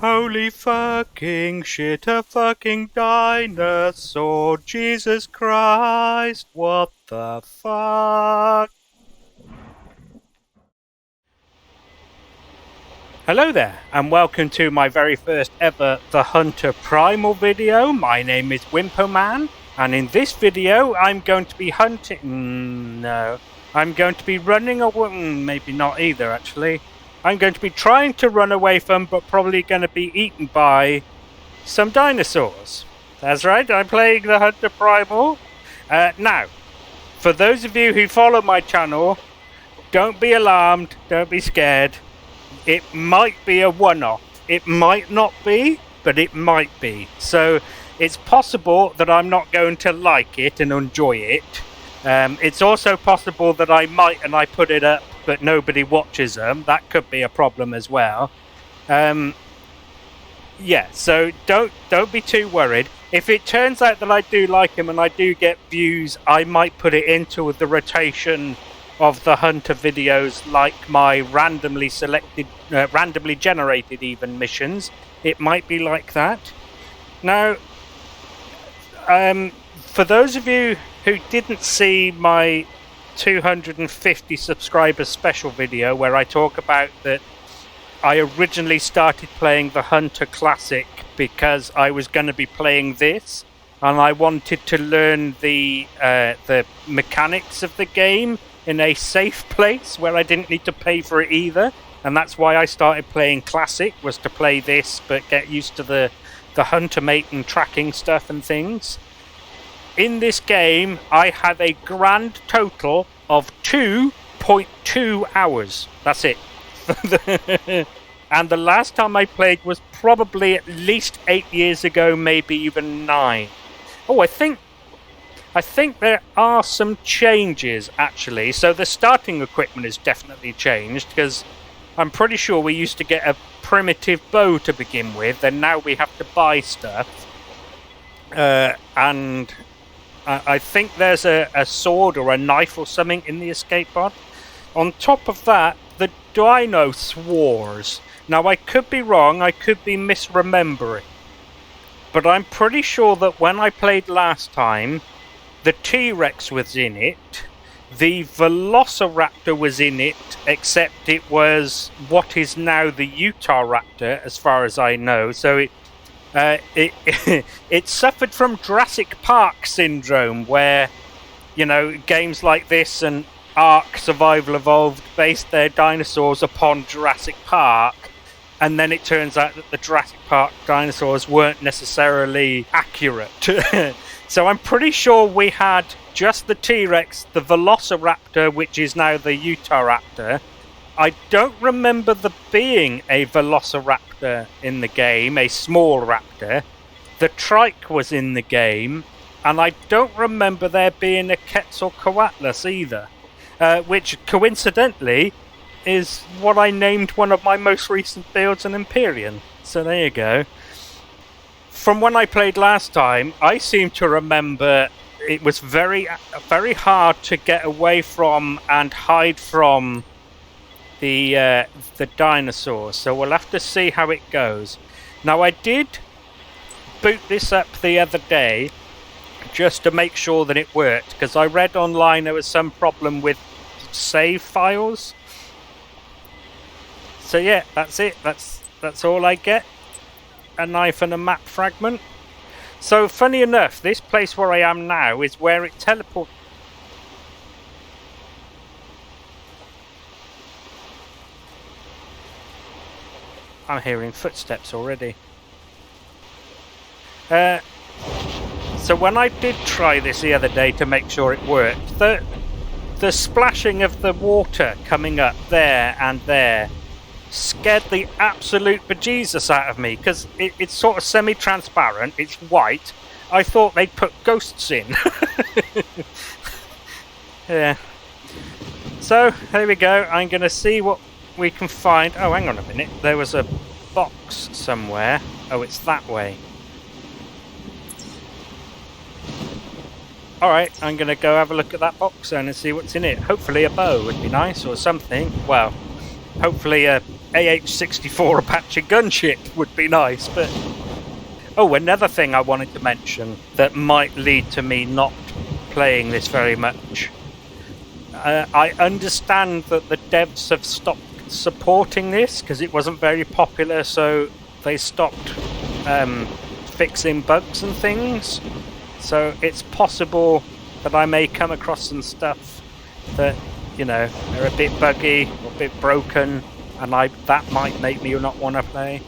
Holy fucking shit, a fucking dinosaur. Jesus Christ, what the fuck? Hello there, and welcome to my very first ever theHunter Primal video. My name is Wimpoman, and in this video I'm going to be hunting... I'm going to be running away... maybe not either, actually. I'm going to be trying to run away from, but probably going to be eaten by, some dinosaurs. That's right, I'm playing theHunter Primal. Now, for those of you who follow my channel, don't be alarmed, don't be scared. It might be a one-off. It might not be, but it might be. So it's possible that I'm not going to like it and enjoy it. It's also possible that I might and I put it up, but nobody watches them. That could be a problem as well. Yeah, so don't be too worried. If it turns out that I do like them and I do get views, I might put it into the rotation of the Hunter videos, like my randomly selected, randomly generated even missions. It might be like that. Now, for those of you who didn't see my 250 subscribers special video where I talk about that I originally started playing the Hunter Classic because I was going to be playing this and I wanted to learn the mechanics of the game in a safe place where I didn't need to pay for it either, and that's why I started playing Classic, was to play this but get used to the Huntermate and tracking stuff and things. In this game I have a grand total of 2.2 hours. That's it. And the last time I played was probably at least 8 years ago, maybe even 9. Oh, I think there are some changes, actually. So the starting equipment has definitely changed, because I'm pretty sure we used to get a primitive bow to begin with, and now we have to buy stuff. And I think there's a sword or a knife or something in the escape pod. On top of that, the dinosaurs. Now, I could be wrong, I could be misremembering, but I'm pretty sure that when I played last time, the T-Rex was in it, the Velociraptor was in it, except it was what is now the Utahraptor, as far as I know. So it suffered from Jurassic Park syndrome, where, you know, games like this and Ark Survival Evolved based their dinosaurs upon Jurassic Park, and then it turns out that the Jurassic Park dinosaurs weren't necessarily accurate. So I'm pretty sure we had just the T-Rex, the Velociraptor, which is now the Utahraptor. I don't remember there being a Velociraptor in the game, a small raptor. The trike was in the game, and I don't remember there being a Quetzalcoatlus either, which coincidentally is what I named one of my most recent builds an Empyrean. So there you go. From when I played last time, I seem to remember it was very, very hard to get away from and hide from the dinosaurs. So we'll have to see how it goes. Now, I did boot this up the other day just to make sure that it worked, because I read online there was some problem with save files. So yeah, that's it. That's all I get. A knife and a map fragment. So funny enough, this place where I am now is where it teleports. I'm hearing footsteps already. So when I did try this the other day to make sure it worked, the splashing of the water coming up there and there scared the absolute bejesus out of me, because it's sort of semi-transparent, it's white. I thought they'd put ghosts in. Yeah. So, there we go. I'm going to see what we can find. Oh, hang on a minute. There was a box somewhere. Oh, it's that way. Alright, I'm going to go have a look at that box then and see what's in it. Hopefully a bow would be nice, or something. Well, hopefully a AH-64 Apache gunship would be nice, but... Oh, another thing I wanted to mention that might lead to me not playing this very much. I understand that the devs have stopped supporting this because it wasn't very popular, so they stopped fixing bugs and things. So it's possible that I may come across some stuff that, you know, are a bit buggy or a bit broken, and that might make me not want to play.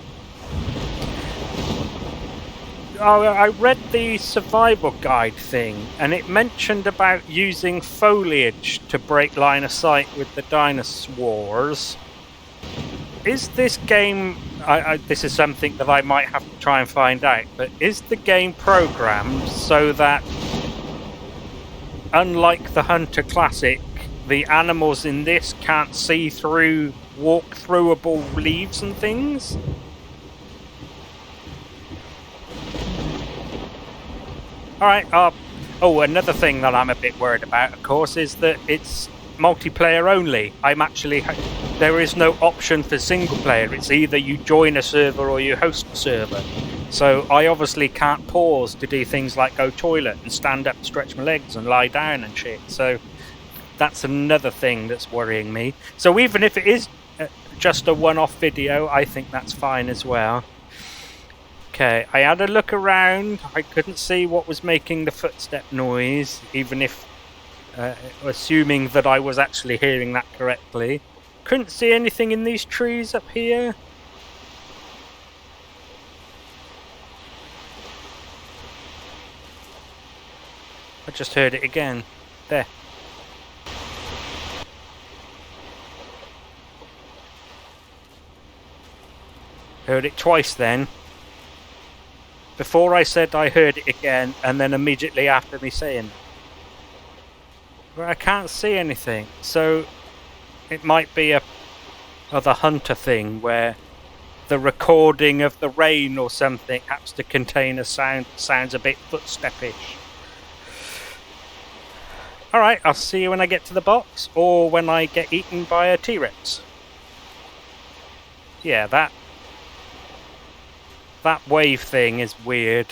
Oh, I read the survival guide thing, and it mentioned about using foliage to break line of sight with the dinosaurs. Is this game... this is something that I might have to try and find out, but is the game programmed so that, unlike the Hunter Classic, the animals in this can't see through walk-throughable leaves and things? Alright, oh, another thing that I'm a bit worried about, of course, is that it's multiplayer only. There is no option for single player. It's either you join a server or you host a server. So I obviously can't pause to do things like go toilet and stand up, stretch my legs and lie down and shit. So that's another thing that's worrying me. So even if it is just a one-off video, I think that's fine as well. Okay, I had a look around. I couldn't see what was making the footstep noise, even if assuming that I was actually hearing that correctly. Couldn't see anything in these trees up here. I just heard it again. There. Heard it twice then. Before I said I heard it again, and then immediately after me saying it. But I can't see anything, so it might be the Hunter thing where the recording of the rain or something happens to contain a sound that sounds a bit footstepish. Alright, I'll see you when I get to the box, or when I get eaten by a T-Rex. Yeah, that wave thing is weird.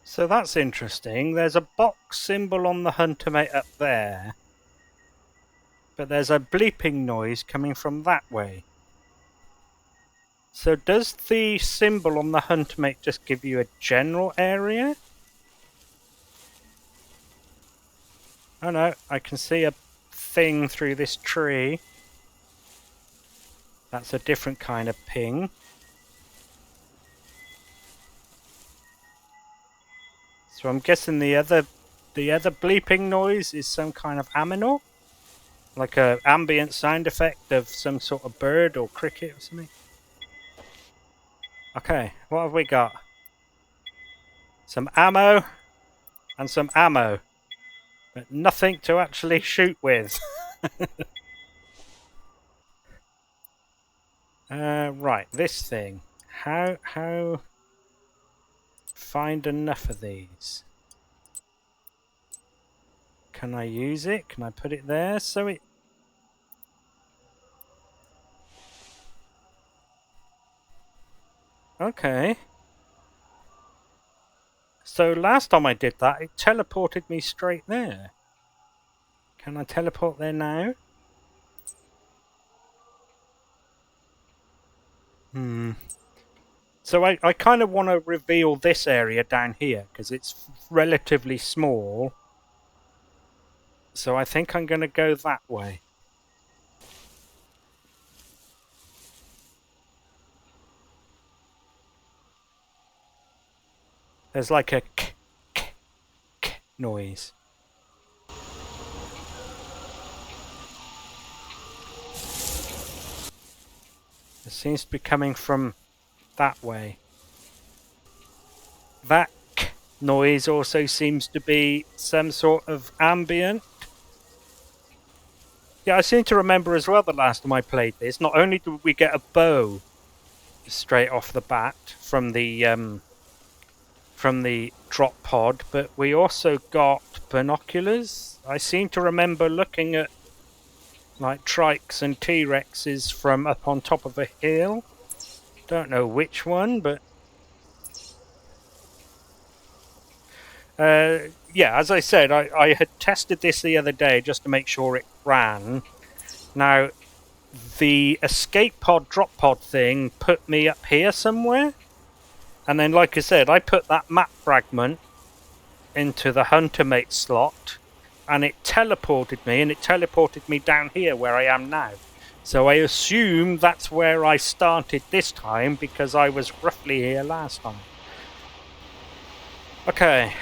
So that's interesting. There's a box symbol on the Huntermate up there, but there's a bleeping noise coming from that way. So does the symbol on the Huntermate just give you a general area? Oh no, I can see a thing through this tree. That's a different kind of ping. So I'm guessing the other bleeping noise is some kind of aminal? Like a ambient sound effect of some sort of bird or cricket or something? Okay, what have we got? Some ammo and some ammo. But nothing to actually shoot with. Right, this thing. How find enough of these? Can I use it? Can I put it there so it... Okay. So last time I did that, it teleported me straight there. Can I teleport there now? So I kind of want to reveal this area down here, because it's relatively small. So I think I'm going to go that way. There's like a k noise. It seems to be coming from that way. That k noise also seems to be some sort of ambient. Yeah, I seem to remember as well the last time I played this, not only did we get a bow straight off the bat from the drop pod, but we also got binoculars. I seem to remember looking at like trikes and T-Rexes from up on top of a hill. Don't know which one, but yeah, as I said, I had tested this the other day just to make sure it ran. Now, the escape pod, drop pod thing put me up here somewhere. And then, like I said, I put that map fragment into the HunterMate slot, and it teleported me down here where I am now. So I assume that's where I started this time, because I was roughly here last time. Okay,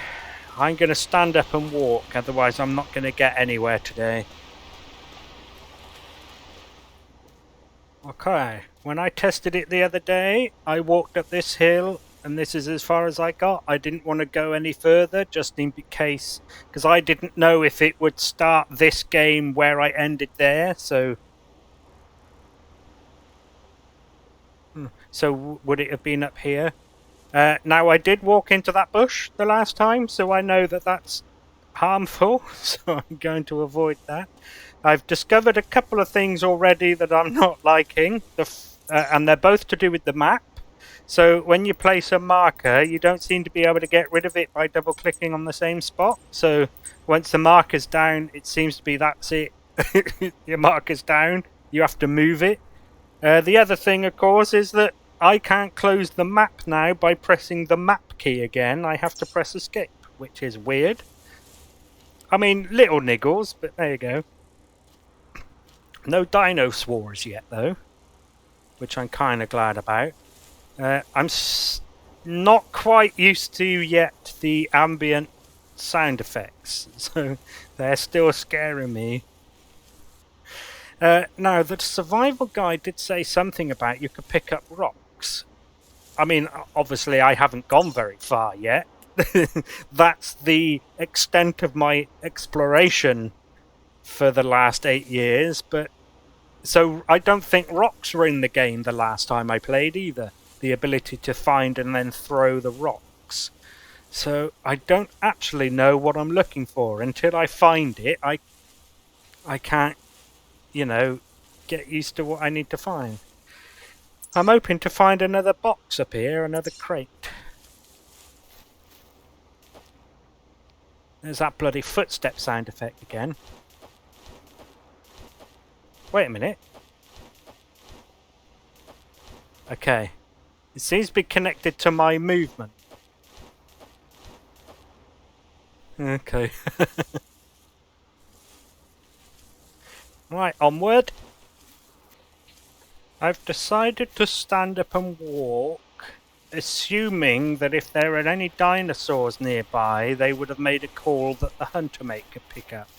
I'm going to stand up and walk, otherwise I'm not going to get anywhere today. Okay, when I tested it the other day, I walked up this hill, and this is as far as I got. I didn't want to go any further, just in case, because I didn't know if it would start this game where I ended there, so... So would it have been up here? Now, I did walk into that bush the last time, so I know that that's harmful, so I'm going to avoid that. I've discovered a couple of things already that I'm not liking, and they're both to do with the map. So when you place a marker, you don't seem to be able to get rid of it by double-clicking on the same spot. So once the marker's down, it seems to be that's it. Your marker's down, you have to move it. The other thing, of course, is that I can't close the map now by pressing the map key again. I have to press escape, which is weird. I mean, little niggles, but there you go. No dinosaurs yet, though, which I'm kind of glad about. I'm not quite used to yet the ambient sound effects, so they're still scaring me. Now, the survival guide did say something about you could pick up rocks. I mean, obviously I haven't gone very far yet. That's the extent of my exploration for the last 8 years, but so I don't think rocks were in the game the last time I played either. The ability to find and then throw the rocks. So I don't actually know what I'm looking for. Until I find it, I can't, get used to what I need to find. I'm hoping to find another box up here, another crate. There's that bloody footstep sound effect again. Wait a minute. Okay. It seems to be connected to my movement. Okay. Right, onward. I've decided to stand up and walk, assuming that if there are any dinosaurs nearby, they would have made a call that the HunterMate could pick up.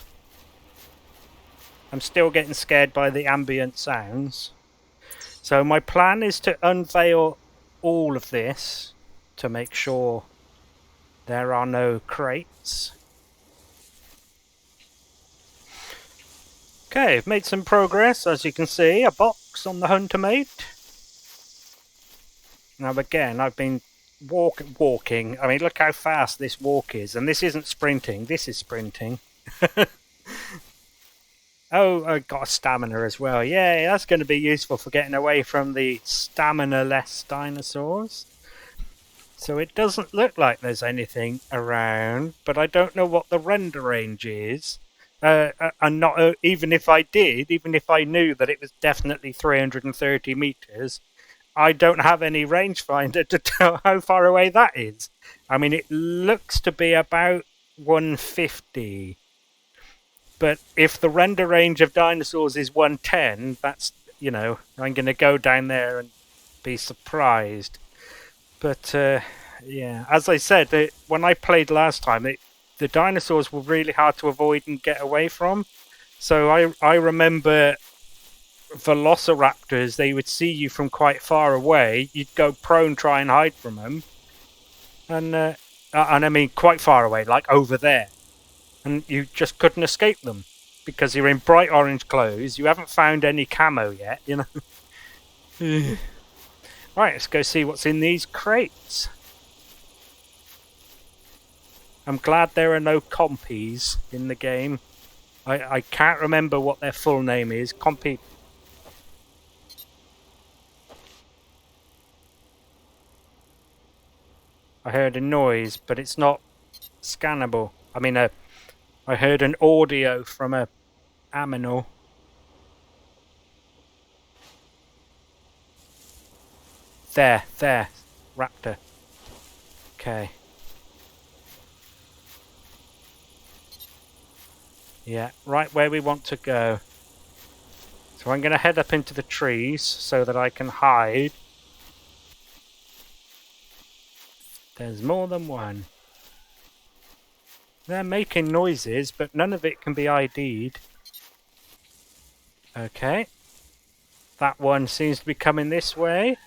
I'm still getting scared by the ambient sounds. So my plan is to unveil all of this to make sure there are no crates. Okay, I've made some progress, as you can see. A box on the HunterMate. Now again, I've been walking. I mean, look how fast this walk is. And this isn't sprinting, this is sprinting. Oh, I got a stamina as well. Yay, that's going to be useful for getting away from the stamina-less dinosaurs. So it doesn't look like there's anything around, but I don't know what the render range is. And not even if I did, even if I knew that it was definitely 330 meters, I don't have any rangefinder to tell how far away that is. I mean, it looks to be about 150. But if the render range of dinosaurs is 110, that's, I'm going to go down there and be surprised. But, yeah, as I said, when I played last time, the dinosaurs were really hard to avoid and get away from. So I remember velociraptors, they would see you from quite far away. You'd go prone, try and hide from them. And I mean quite far away, like over there. And you just couldn't escape them because you're in bright orange clothes. You haven't found any camo yet, Right, let's go see what's in these crates. I'm glad there are no compies in the game. I can't remember what their full name is. I heard a noise, but it's not scannable. I mean, I heard an audio from a aminal. There, raptor. Okay. Yeah, right where we want to go. So I'm going to head up into the trees so that I can hide. There's more than one. They're making noises, but none of it can be ID'd. Okay. That one seems to be coming this way.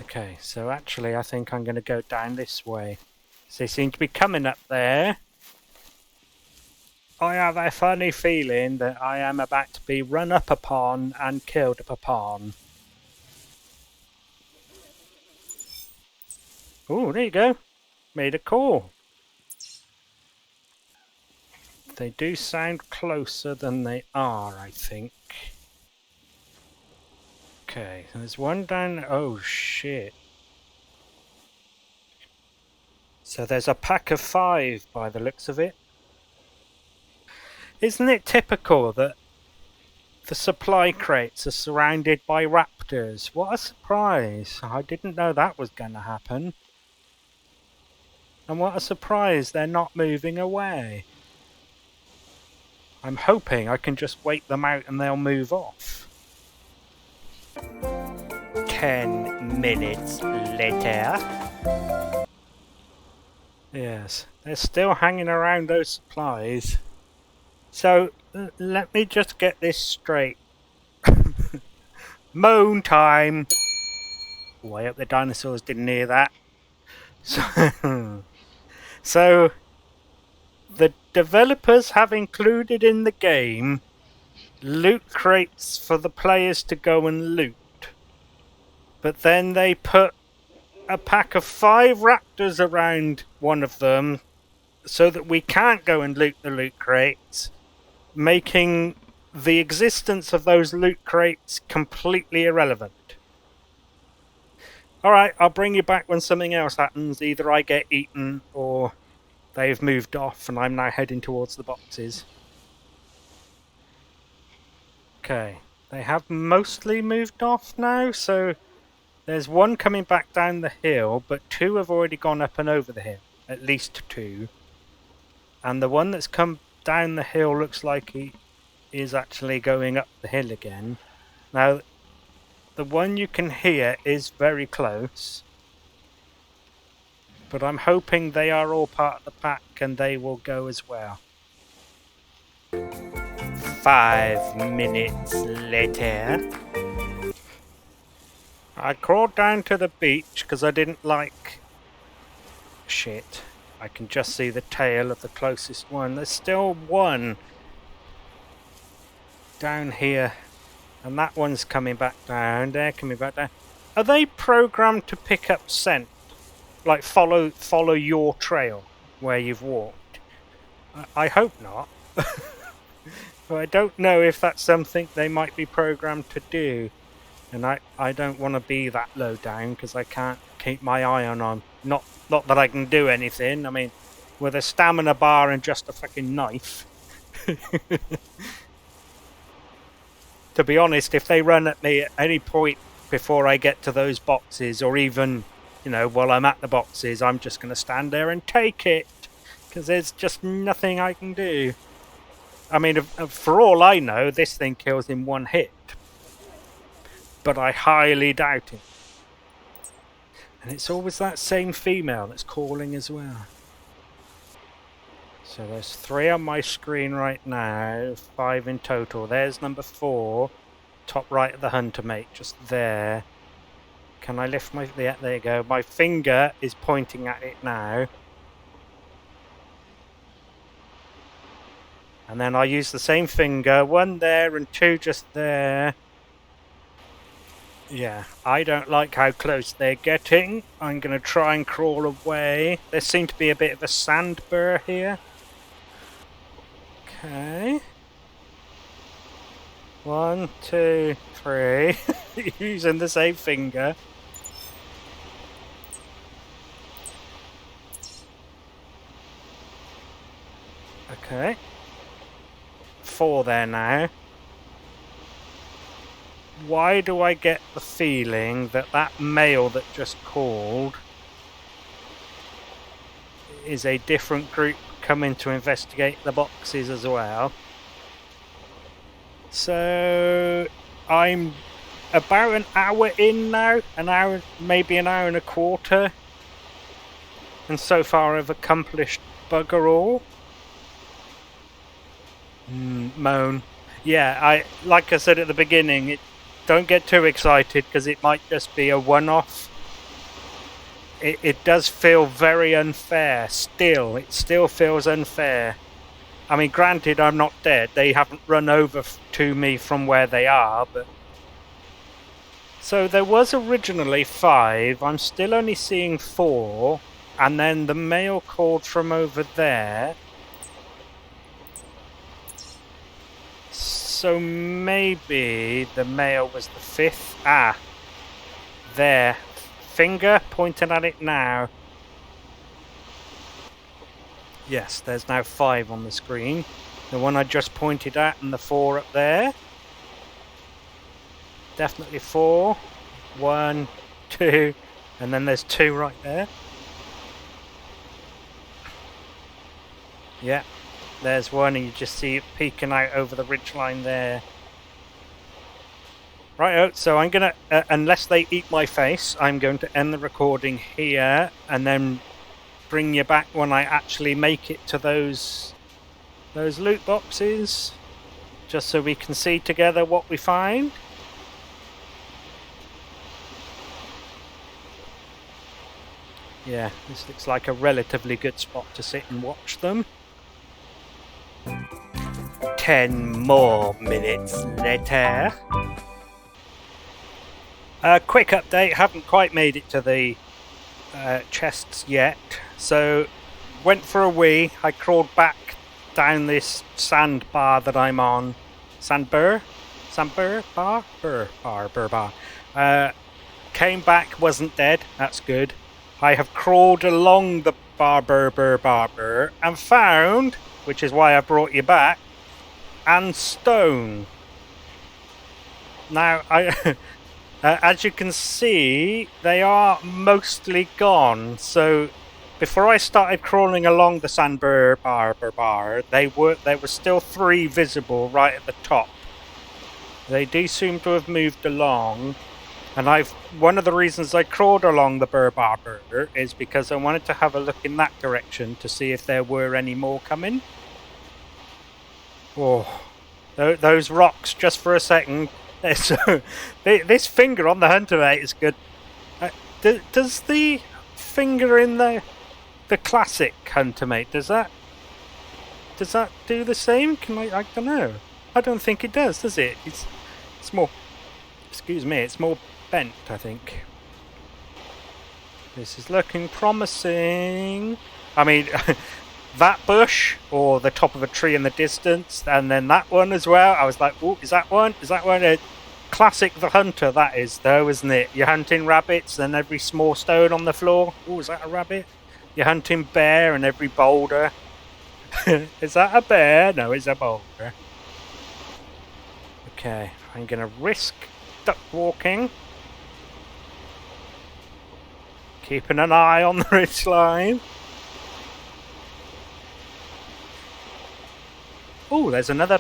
Okay, so actually I think I'm going to go down this way. So they seem to be coming up there. I have a funny feeling that I am about to be run up upon and killed up upon. Oh, there you go. Made a call. They do sound closer than they are, I think. Okay, there's one down... Oh, shit. So there's a pack of 5 by the looks of it. Isn't it typical that the supply crates are surrounded by raptors? What a surprise. I didn't know that was going to happen. And what a surprise they're not moving away. I'm hoping I can just wait them out and they'll move off. 10 minutes later. Yes, they're still hanging around those supplies. So, let me just get this straight. Moan time! Oh, I hope the dinosaurs didn't hear that. So, the developers have included in the game loot crates for the players to go and loot. But then they put a pack of 5 raptors around one of them so that we can't go and loot the loot crates, making the existence of those loot crates completely irrelevant. Alright, I'll bring you back when something else happens. Either I get eaten or they've moved off and I'm now heading towards the boxes. Okay, they have mostly moved off now, so there's one coming back down the hill, but 2 have already gone up and over the hill. At least 2. And the one that's come down the hill looks like he is actually going up the hill again. Now, the one you can hear is very close. But I'm hoping they are all part of the pack and they will go as well. 5 minutes later. I crawled down to the beach because I didn't like... Shit. I can just see the tail of the closest one. There's still one down here. And that one's coming back down. They're coming back down. Are they programmed to pick up scent? Like follow your trail where you've walked? I hope not. But I don't know if that's something they might be programmed to do. And I don't want to be that low down because I can't keep my eye on them. Not that I can do anything. I mean, with a stamina bar and just a fucking knife. To be honest, if they run at me at any point before I get to those boxes, or even, you know, while I'm at the boxes, I'm just going to stand there and take it. Because there's just nothing I can do. I mean, for all I know, this thing kills in 1 hit. But I highly doubt it. And it's always that same female that's calling as well. So there's 3 on my screen right now, 5 in total. There's number 4, top right of the hunter mate, just there. Can I lift my... Yeah, there you go. My finger is pointing at it now. And then I use the same finger, 1 there and 2 just there. Yeah, I don't like how close they're getting. I'm going to try and crawl away. There seems to be a bit of a sand burr here. Okay. 1, 2, 3. Using the same finger. Okay. 4 there now. Why do I get the feeling that that male that just called is a different group coming to investigate the boxes as well? So I'm about an hour in now, maybe an hour and a quarter, and so far I've accomplished bugger all. Moan. Yeah, like I said at the beginning, don't get too excited because it might just be a one-off. It does feel very unfair still. It still feels unfair. I mean, granted, I'm not dead. They haven't run over to me from where they are, but... So there was originally 5. I'm still only seeing 4. And then the male called from over there. So maybe the male was the 5th. Ah. There. Finger pointing at it now. Yes, there's now 5 on the screen. The one I just pointed at and the 4 up there. Definitely 4. 1, 2, and then there's 2 right there. Yeah, there's 1 and you just see it peeking out over the ridgeline there. Right, so I'm going to, unless they eat my face, I'm going to end the recording here and then bring you back when I actually make it to those loot boxes, just so we can see together what we find. Yeah, this looks like a relatively good spot to sit and watch them. 10 more minutes later. Quick update, haven't quite made it to the chests yet, so went for a wee. I crawled back down this sandbar that I'm on. Sandbar? Came back, wasn't dead, that's good. I have crawled along the bar, and found, which is why I brought you back, and stone. Now, as you can see, they are mostly gone. So before I started crawling along the sandbar, there were still 3 visible right at the top. They do seem to have moved along, and one of the reasons I crawled along the bar is because I wanted to have a look in that direction to see if there were any more coming. Oh, those rocks, just for a second. This finger on the Huntermate is good. Does the finger in the classic Huntermate, does that do the same? I don't know. I don't think it does it? It's more, excuse me, it's more bent, I think. This is looking promising. I mean, that bush or the top of a tree in the distance, and then that one as well. I was like, oh, is that one? Is that one? Classic the hunter, that is, though, isn't it? You're hunting rabbits and every small stone on the floor. Oh, is that a rabbit? You're hunting bear and every boulder. Is that a bear? No, it's a boulder. Okay, I'm going to risk duck walking. Keeping an eye on the ridgeline. Oh, there's another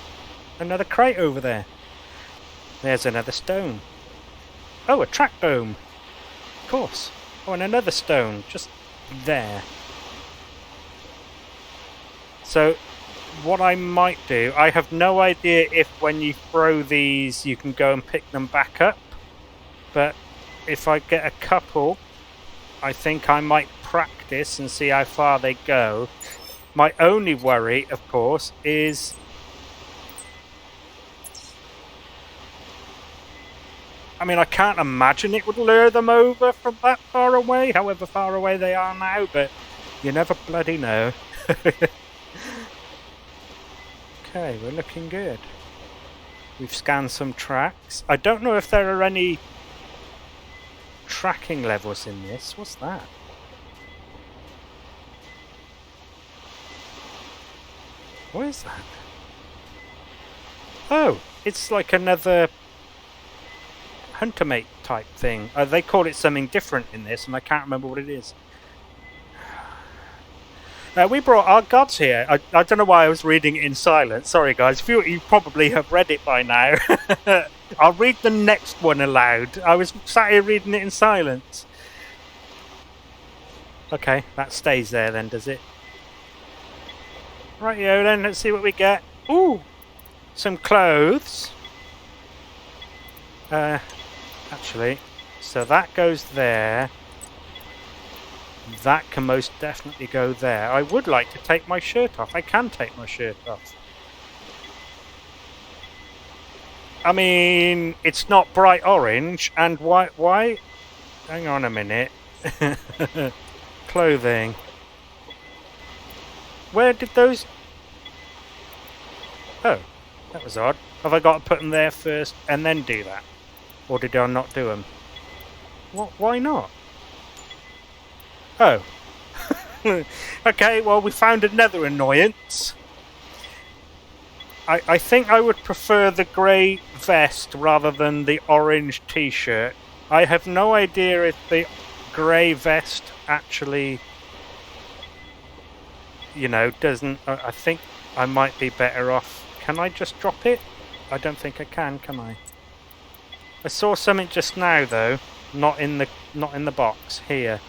crate over there. There's another stone. Oh, a track dome. Of course. Oh, and another stone just there. So, what I might do, I have no idea if when you throw these you can go and pick them back up. But if I get a couple, I think I might practice and see how far they go. My only worry, of course, is I mean, I can't imagine it would lure them over from that far away, however far away they are now, but you never bloody know. Okay, we're looking good. We've scanned some tracks. I don't know if there are any tracking levels in this. What's that? What is that? Oh, it's like another Huntermate type thing. They call it something different in this, and I can't remember what it is. We brought our gods here. I don't know why I was reading it in silence. Sorry, guys. You probably have read it by now. I'll read the next one aloud. I was sat here reading it in silence. Okay, that stays there then, does it? Rightio then, let's see what we get. Ooh! Some clothes. Actually, so that goes there. That can most definitely go there. I would like to take my shirt off. I can take my shirt off. I mean, it's not bright orange, and why? Hang on a minute. Clothing. Where did those... Oh, that was odd. Have I got to put them there first and then do that? Or did I not do them? What? Why not? Oh. Okay, well, we found another annoyance. I think I would prefer the grey vest rather than the orange t-shirt. I have no idea if the grey vest actually, you know, doesn't... I think I might be better off. Can I just drop it? I don't think I can I? I saw something just now, though. Not in the box. Here.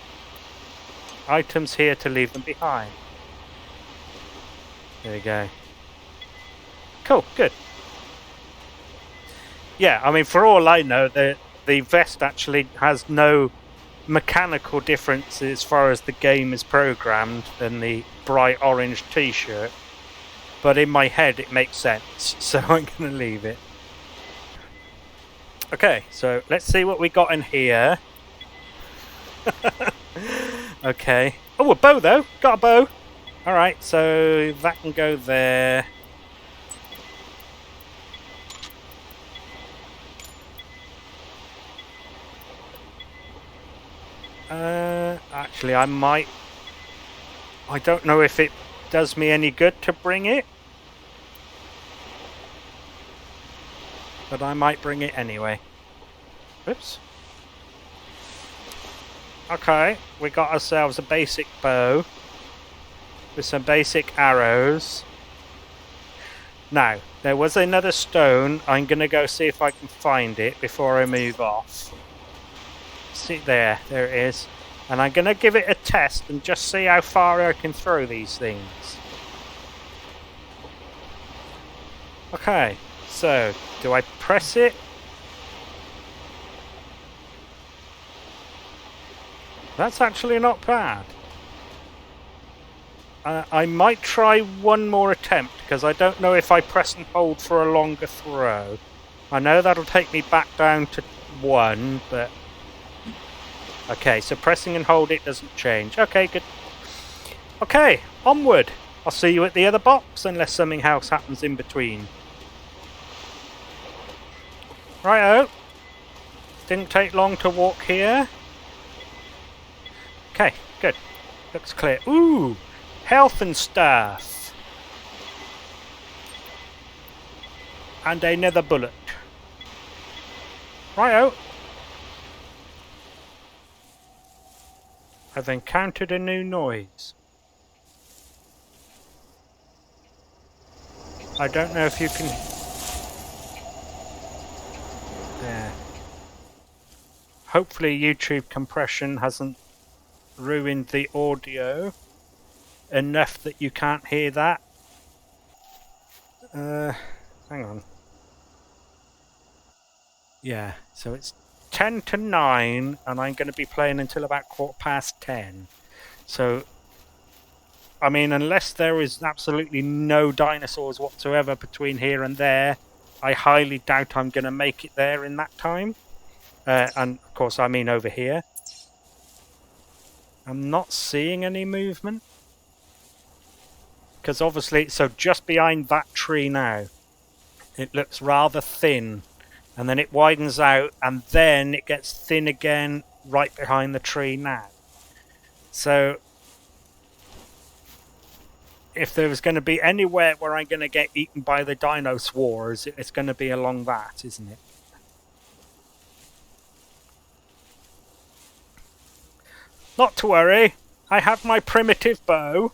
Items here to leave them behind. There we go. Cool, good. Yeah, I mean, for all I know, the vest actually has no mechanical difference as far as the game is programmed than the bright orange t-shirt. But in my head, it makes sense, so I'm going to leave it. Okay, so let's see what we got in here. Okay. Oh, a bow though. Got a bow. Alright, so that can go there. Actually, I might... I don't know if it does me any good to bring it. But I might bring it anyway. Oops. Okay, we got ourselves a basic bow with some basic arrows. Now, there was another stone. I'm going to go see if I can find it before I move off. See, there it is. And I'm going to give it a test and just see how far I can throw these things. Okay, so do I press it? That's actually not bad. I might try one more attempt because I don't know if I press and hold for a longer throw. I know that'll take me back down to 1, but... Okay, so pressing and hold it doesn't change. Okay, good. Okay, onward. I'll see you at the other box unless something else happens in between. Righto. Didn't take long to walk here. Okay, good. Looks clear. Ooh! Health and stuff. And another bullet. Righto. I've encountered a new noise. I don't know if you can... There. Hopefully YouTube compression hasn't ruined the audio enough that you can't hear that. Hang on. Yeah, so it's 10 to 9 and I'm going to be playing until about 10:15. So, I mean, unless there is absolutely no dinosaurs whatsoever between here and there, I highly doubt I'm going to make it there in that time. And of course, I mean over here. I'm not seeing any movement. Because obviously, so just behind that tree now, it looks rather thin. And then it widens out, and then it gets thin again right behind the tree now. So if there was going to be anywhere where I'm going to get eaten by the dinosaurs, it's going to be along that, isn't it? Not to worry, I have my primitive bow.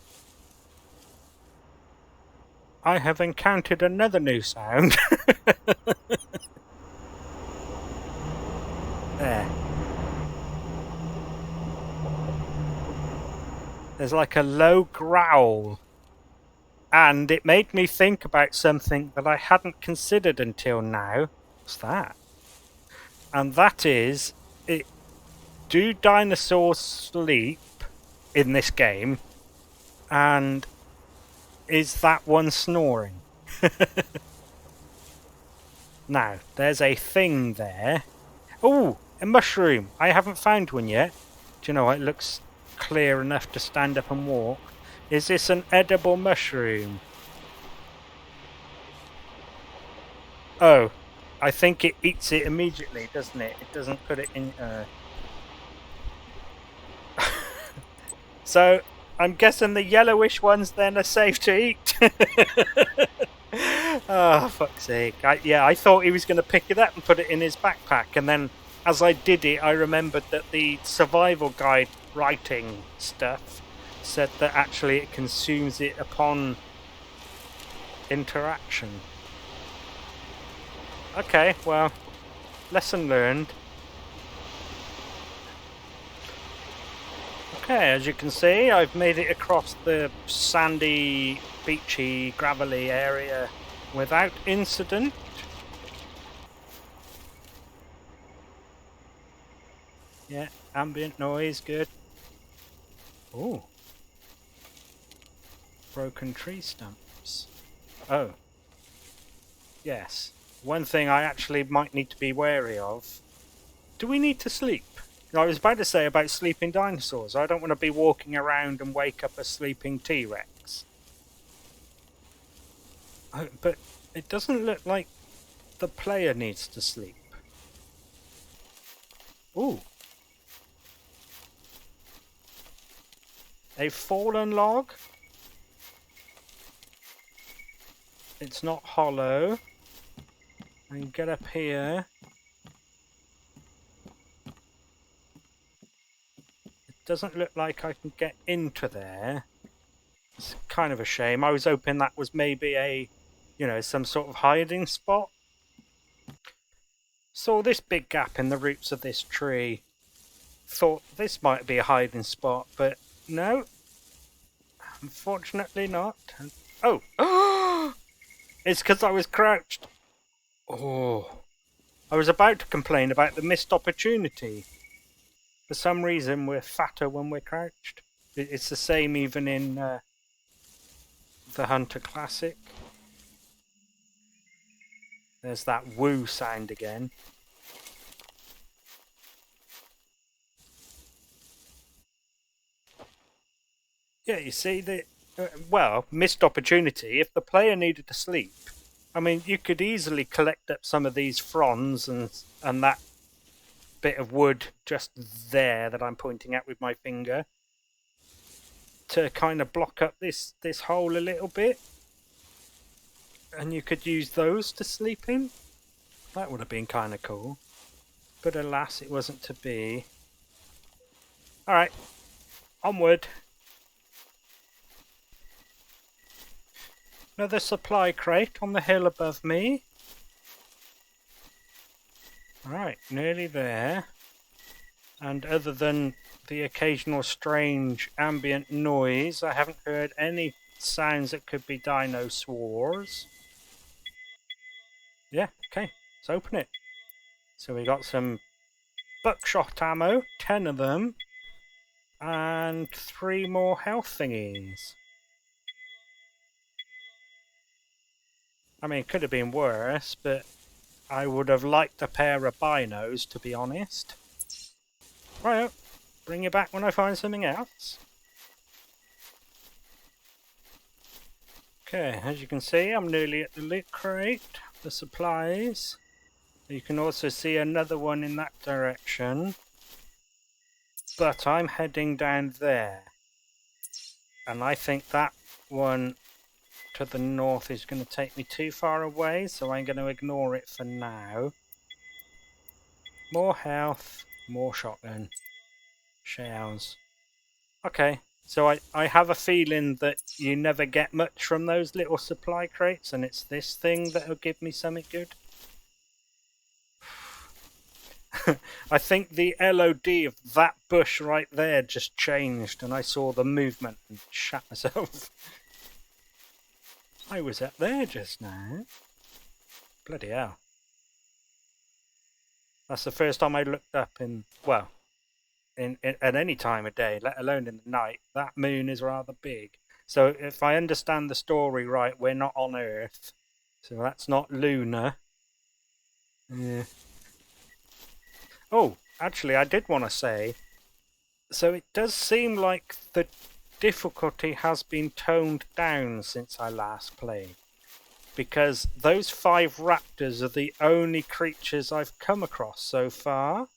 I have encountered another new sound. There. There's like a low growl. And it made me think about something that I hadn't considered until now. What's that? And that is, do dinosaurs sleep in this game? And is that one snoring? Now, there's a thing there. Oh, a mushroom. I haven't found one yet. Do you know, it looks clear enough to stand up and walk. Is this an edible mushroom? Oh, I think it eats it immediately, doesn't it? It doesn't put it in... So, I'm guessing the yellowish ones then are safe to eat. Oh, fuck's sake. I thought he was going to pick it up and put it in his backpack, and then as I did it, I remembered that the survival guide writing stuff said that actually it consumes it upon interaction. Okay, well, lesson learned. Okay, as you can see, I've made it across the sandy, beachy, gravelly area without incident. Yeah, ambient noise, good. Ooh. Broken tree stumps. Oh. Yes. One thing I actually might need to be wary of. Do we need to sleep? I was about to say about sleeping dinosaurs. I don't want to be walking around and wake up a sleeping T-Rex. But it doesn't look like the player needs to sleep. Ooh. A fallen log. It's not hollow. I can get up here. It doesn't look like I can get into there. It's kind of a shame. I was hoping that was maybe a, some sort of hiding spot. Saw this big gap in the roots of this tree. Thought this might be a hiding spot, but no. Unfortunately not. Oh! It's because I was crouched. Oh. I was about to complain about the missed opportunity. For some reason, we're fatter when we're crouched. It's the same even in the Hunter Classic. There's that woo sound again. Yeah, you see, missed opportunity. If the player needed to sleep, I mean, you could easily collect up some of these fronds and that bit of wood just there that I'm pointing at with my finger to kind of block up this hole a little bit. And you could use those to sleep in. That would have been kind of cool. But alas, it wasn't to be. Alright, onward. Another supply crate on the hill above me. Alright, nearly there. And other than the occasional strange ambient noise, I haven't heard any sounds that could be dinosaurs. Yeah, okay, let's open it. So we got some buckshot ammo, 10 of them, and 3 more health thingies. I mean, it could have been worse, but I would have liked a pair of binos, to be honest. Right, bring you back when I find something else. Okay, as you can see, I'm nearly at the loot crate, the supplies. You can also see another one in that direction. But I'm heading down there. And I think that one to the north is going to take me too far away, so I'm going to ignore it for now. More health, more shotgun shells. Okay, so I have a feeling that you never get much from those little supply crates, and it's this thing that'll give me something good. I think the LOD of that bush right there just changed, and I saw the movement and shat myself. I was up there just now. Bloody hell. That's the first time I looked up in, well, in at any time of day, let alone in the night. That moon is rather big. So if I understand the story right, we're not on Earth. So that's not lunar. Yeah. Oh, actually, I did want to say, so it does seem like the difficulty has been toned down since I last played. Because those 5 raptors are the only creatures I've come across so far.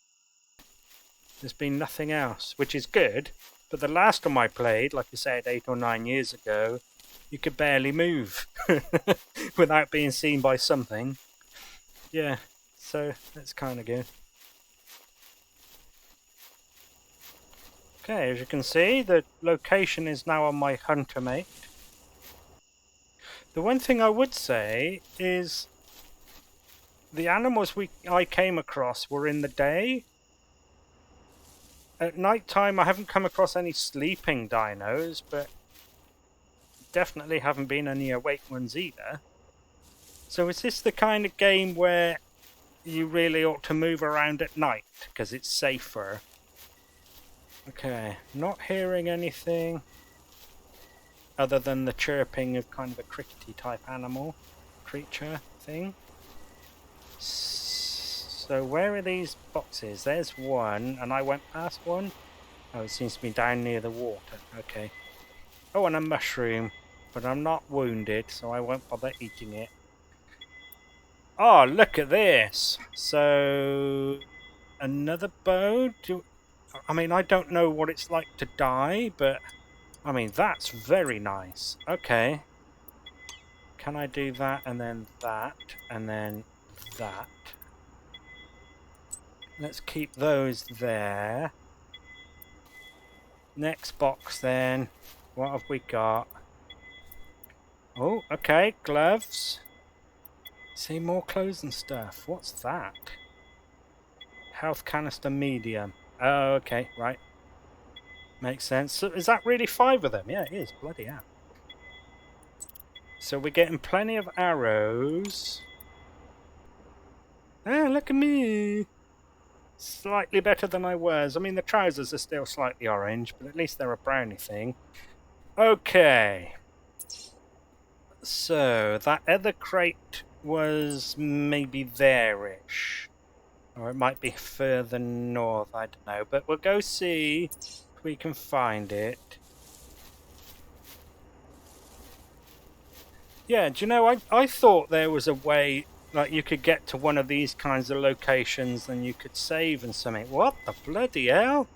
There's been nothing else, which is good. But the last time I played, like I said, 8 or 9 years ago, you could barely move without being seen by something. Yeah, so that's kind of good. Okay, as you can see, the location is now on my Huntermate. The one thing I would say is the animals I came across were in the day. At night time, I haven't come across any sleeping dinos, but definitely haven't been any awake ones either. So is this the kind of game where you really ought to move around at night because it's safer? Okay, not hearing anything other than the chirping of kind of a crickety type creature thing. So where are these boxes? There's one, and I went past one. Oh, it seems to be down near the water. Okay. Oh, and a mushroom. But I'm not wounded, so I won't bother eating it. Oh, look at this! So, another bow? I mean, I don't know what it's like to die, but I mean, that's very nice. Okay. Can I do that, and then that, and then that? Let's keep those there. Next box then. What have we got? Oh, okay, gloves. See, more clothes and stuff. What's that? Health canister medium. Oh, okay, right. Makes sense. So is that really 5 of them? Yeah, it is. Bloody hell. So we're getting plenty of arrows. Ah, look at me. Slightly better than I was. I mean, the trousers are still slightly orange, but at least they're a brownie thing. Okay. So, that other crate was maybe there-ish. Or it might be further north, I don't know. But we'll go see if we can find it. Yeah, do you know, I thought there was a way, like, you could get to one of these kinds of locations and you could save and something. What the bloody hell?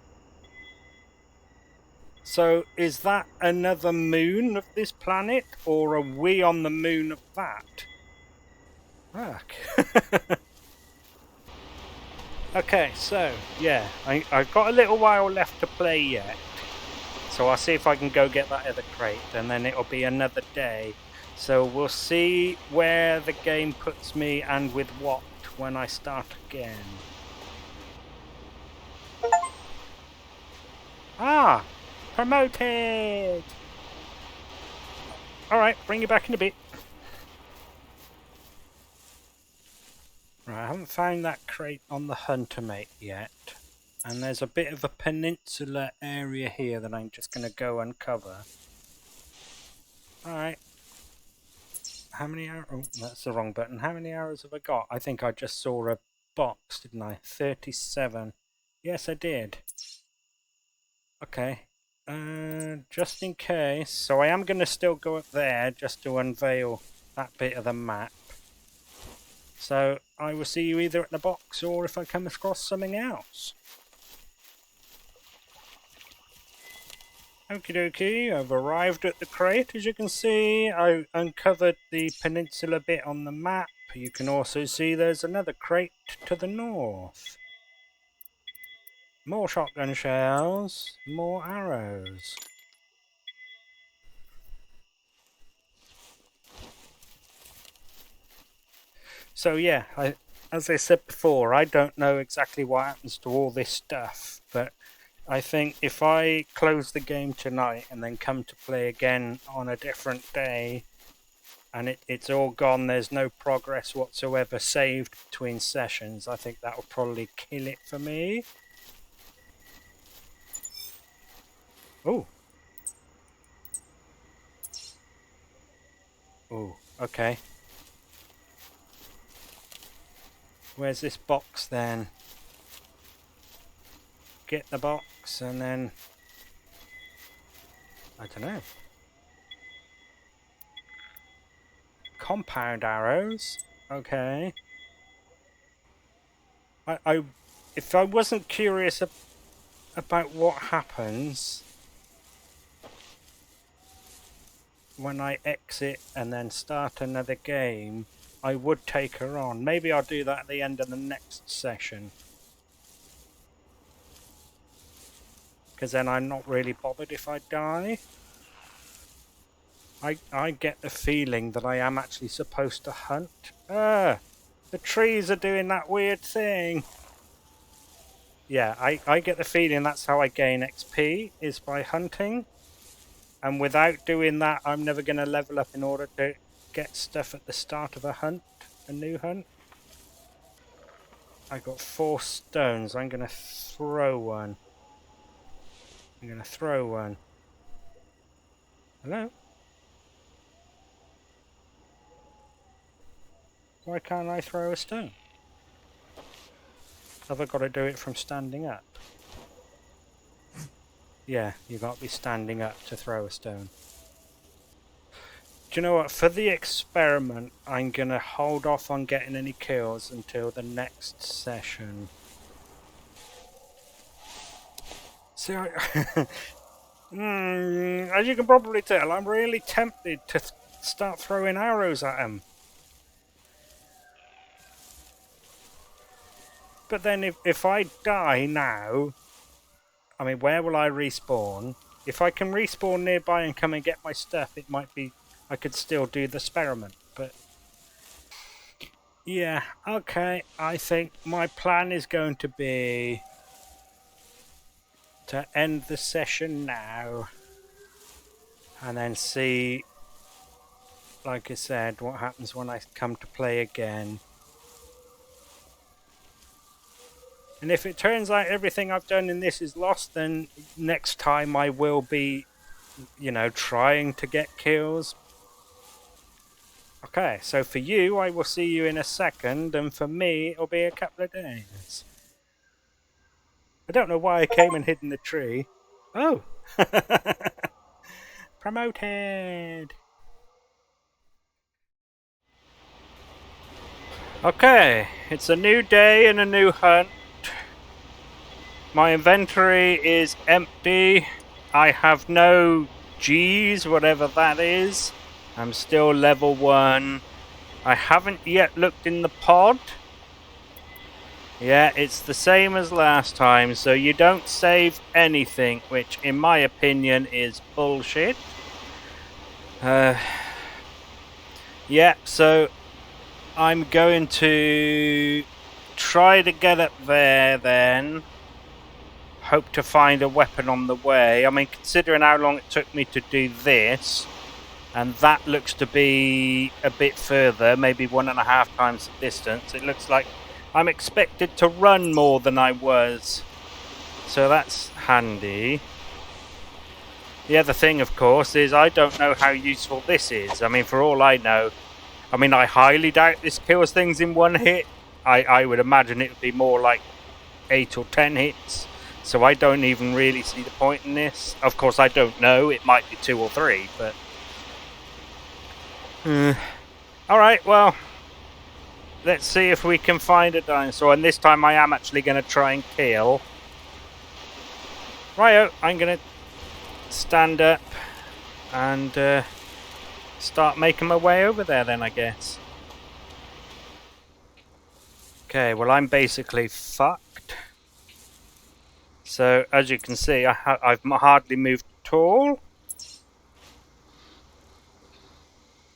So, is that another moon of this planet, or are we on the moon of that? Fuck. Okay, so, yeah, I've got a little while left to play yet. So I'll see if I can go get that other crate, and then it'll be another day. So we'll see where the game puts me and with what when I start again. Ah! Promoted! Alright, bring you back in a bit. Right, I haven't found that crate on the Huntermate yet. And there's a bit of a peninsula area here that I'm just going to go uncover. Alright. How many arrows? Oh, that's the wrong button. How many arrows have I got? I think I just saw a box, didn't I? 37. Yes, I did. Okay. Just in case. So I am going to still go up there just to unveil that bit of the map. So I will see you either at the box or if I come across something else. Okie dokie, I've arrived at the crate. As you can see, I uncovered the peninsula bit on the map. You can also see there's another crate to the north. More shotgun shells, more arrows. So yeah, as I said before, I don't know exactly what happens to all this stuff, but I think if I close the game tonight and then come to play again on a different day, and it's all gone, there's no progress whatsoever saved between sessions, I think that will probably kill it for me. Oh. Oh, okay. Where's this box then? Get the box and then... I don't know. Compound arrows? Okay. If I wasn't curious about what happens when I exit and then start another game, I would take her on. Maybe I'll do that at the end of the next session. Because then I'm not really bothered if I die. I get the feeling that I am actually supposed to hunt. The trees are doing that weird thing. Yeah, I get the feeling that's how I gain XP, is by hunting. And without doing that, I'm never going to level up in order to get stuff at the start of a hunt, a new hunt. I got 4 stones. I'm going to throw one. Hello? Why can't I throw a stone? Have I got to do it from standing up? Yeah, you got to be standing up to throw a stone. Do you know what? For the experiment, I'm going to hold off on getting any kills until the next session. See, as you can probably tell, I'm really tempted to start throwing arrows at him. But then if I die now, I mean, where will I respawn? If I can respawn nearby and come and get my stuff, it might be... I could still do the experiment, but... Yeah, okay. I think my plan is going to be... to end the session now. And then see, like I said, what happens when I come to play again. And if it turns out everything I've done in this is lost, then next time I will be, you know, trying to get kills. Okay, so for you, I will see you in a second, and for me, it'll be a couple of days. I don't know why I came and hid in the tree. Oh! Promoted! Okay, it's a new day and a new hunt. My inventory is empty. I have no G's, whatever that is. I'm still level 1. I haven't yet looked in the pod. Yeah, it's the same as last time, so you don't save anything, which in my opinion is bullshit. Yeah, so I'm going to try to get up there then. Hope to find a weapon on the way. I mean, considering how long it took me to do this, and that looks to be a bit further, maybe 1.5 times the distance, it looks like I'm expected to run more than I was. So that's handy. The other thing, of course, is I don't know how useful this is. I mean, for all I know, I mean, I highly doubt this kills things in 1 hit. I would imagine it would be more like 8 or 10 hits. So I don't even really see the point in this. Of course, I don't know. It might be 2 or 3, but... Alright, well... Let's see if we can find a dinosaur. And this time I am actually going to try and kill. Righto, I'm going to stand up and start making my way over there then, I guess. Okay, well I'm basically fucked. So, as you can see, I've hardly moved at all.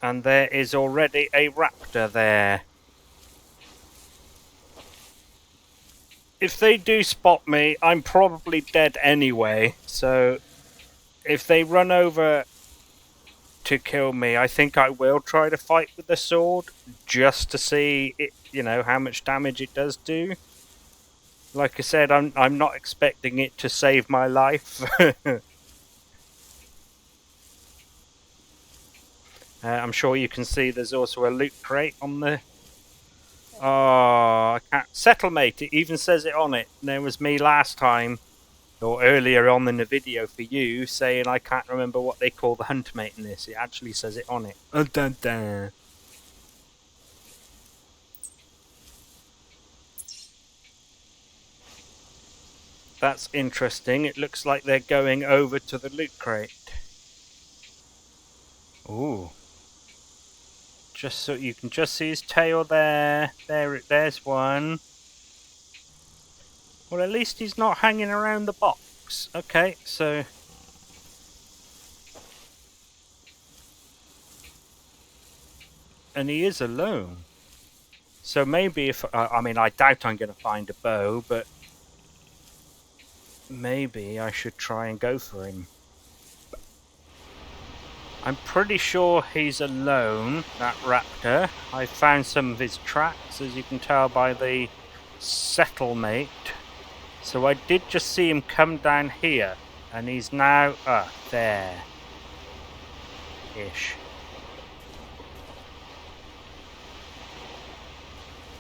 And there is already a raptor there. If they do spot me, I'm probably dead anyway. So, if they run over to kill me, I think I will try to fight with the sword. Just to see, it, you know, how much damage it does do. Like I said, I'm not expecting it to save my life. I'm sure you can see there's also a loot crate on the... Oh, I can't... Settlermate, it even says it on it. There was me last time, or earlier on in the video for you, saying I can't remember what they call the huntermate in this. It actually says it on it. Dun, dun. That's interesting. It looks like they're going over to the loot crate. Ooh. Just so you can just see his tail there. There's one. Well, at least he's not hanging around the box. Okay, so... And he is alone. So maybe if... I mean, I doubt I'm going to find a bow, but... Maybe I should try and go for him. I'm pretty sure he's alone, that raptor. I found some of his tracks, as you can tell by the Settlermate. So I did just see him come down here, and he's now there. Ish.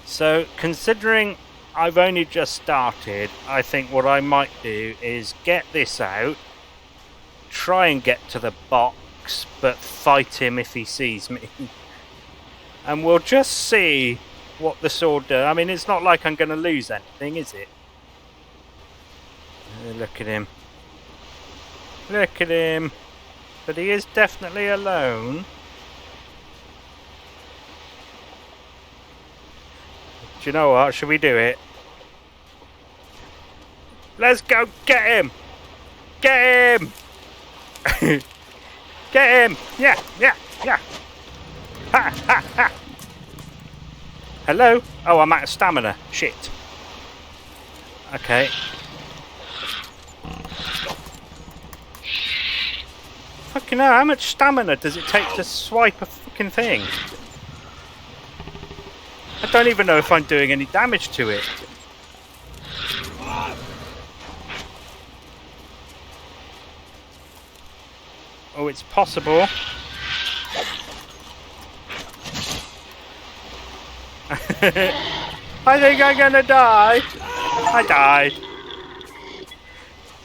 So, considering I've only just started, I think what I might do is get this out, try and get to the box, but fight him if he sees me. And we'll just see what the sword does. I mean, it's not like I'm going to lose anything, is it? Look at him. Look at him. But he is definitely alone. Do you know what? Should we do it? Let's go get him! Get him! Get him! Yeah, yeah, yeah! Ha, ha, ha! Hello? Oh, I'm out of stamina. Shit. Okay. Fucking hell, how much stamina does it take to swipe a fucking thing? I don't even know if I'm doing any damage to it. Oh, it's possible. I think I'm gonna die. I died.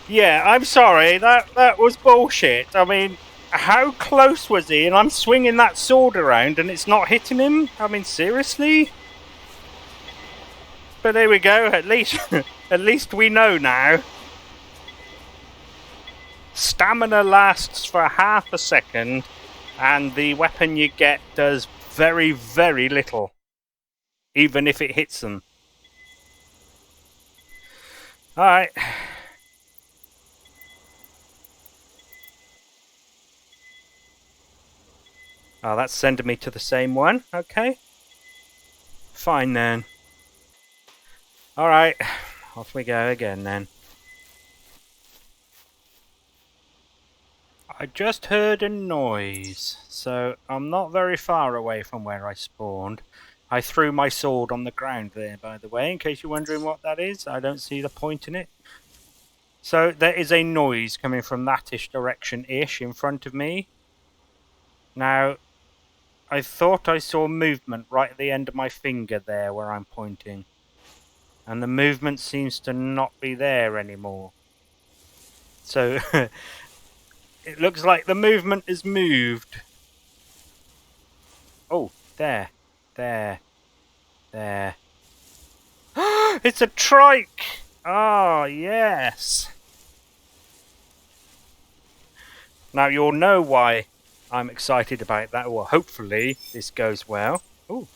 Yeah, I'm sorry. That was bullshit. I mean, how close was he? And I'm swinging that sword around and it's not hitting him? I mean, seriously? But there we go. At least, at least we know now. Stamina lasts for half a second, and the weapon you get does very, very little, even if it hits them. Alright. Oh, that's sending me to the same one. Okay. Fine then. Alright. Off we go again then. I just heard a noise, so I'm not very far away from where I spawned. I threw my sword on the ground there, by the way, in case you're wondering what that is. I don't see the point in it. So there is a noise coming from that-ish direction-ish in front of me. Now, I thought I saw movement right at the end of my finger there where I'm pointing. And the movement seems to not be there anymore. So it looks like the movement is moved. Oh, there. It's a trike! Ah, yes. Now you'll know why I'm excited about that. Well, hopefully this goes well. Ooh.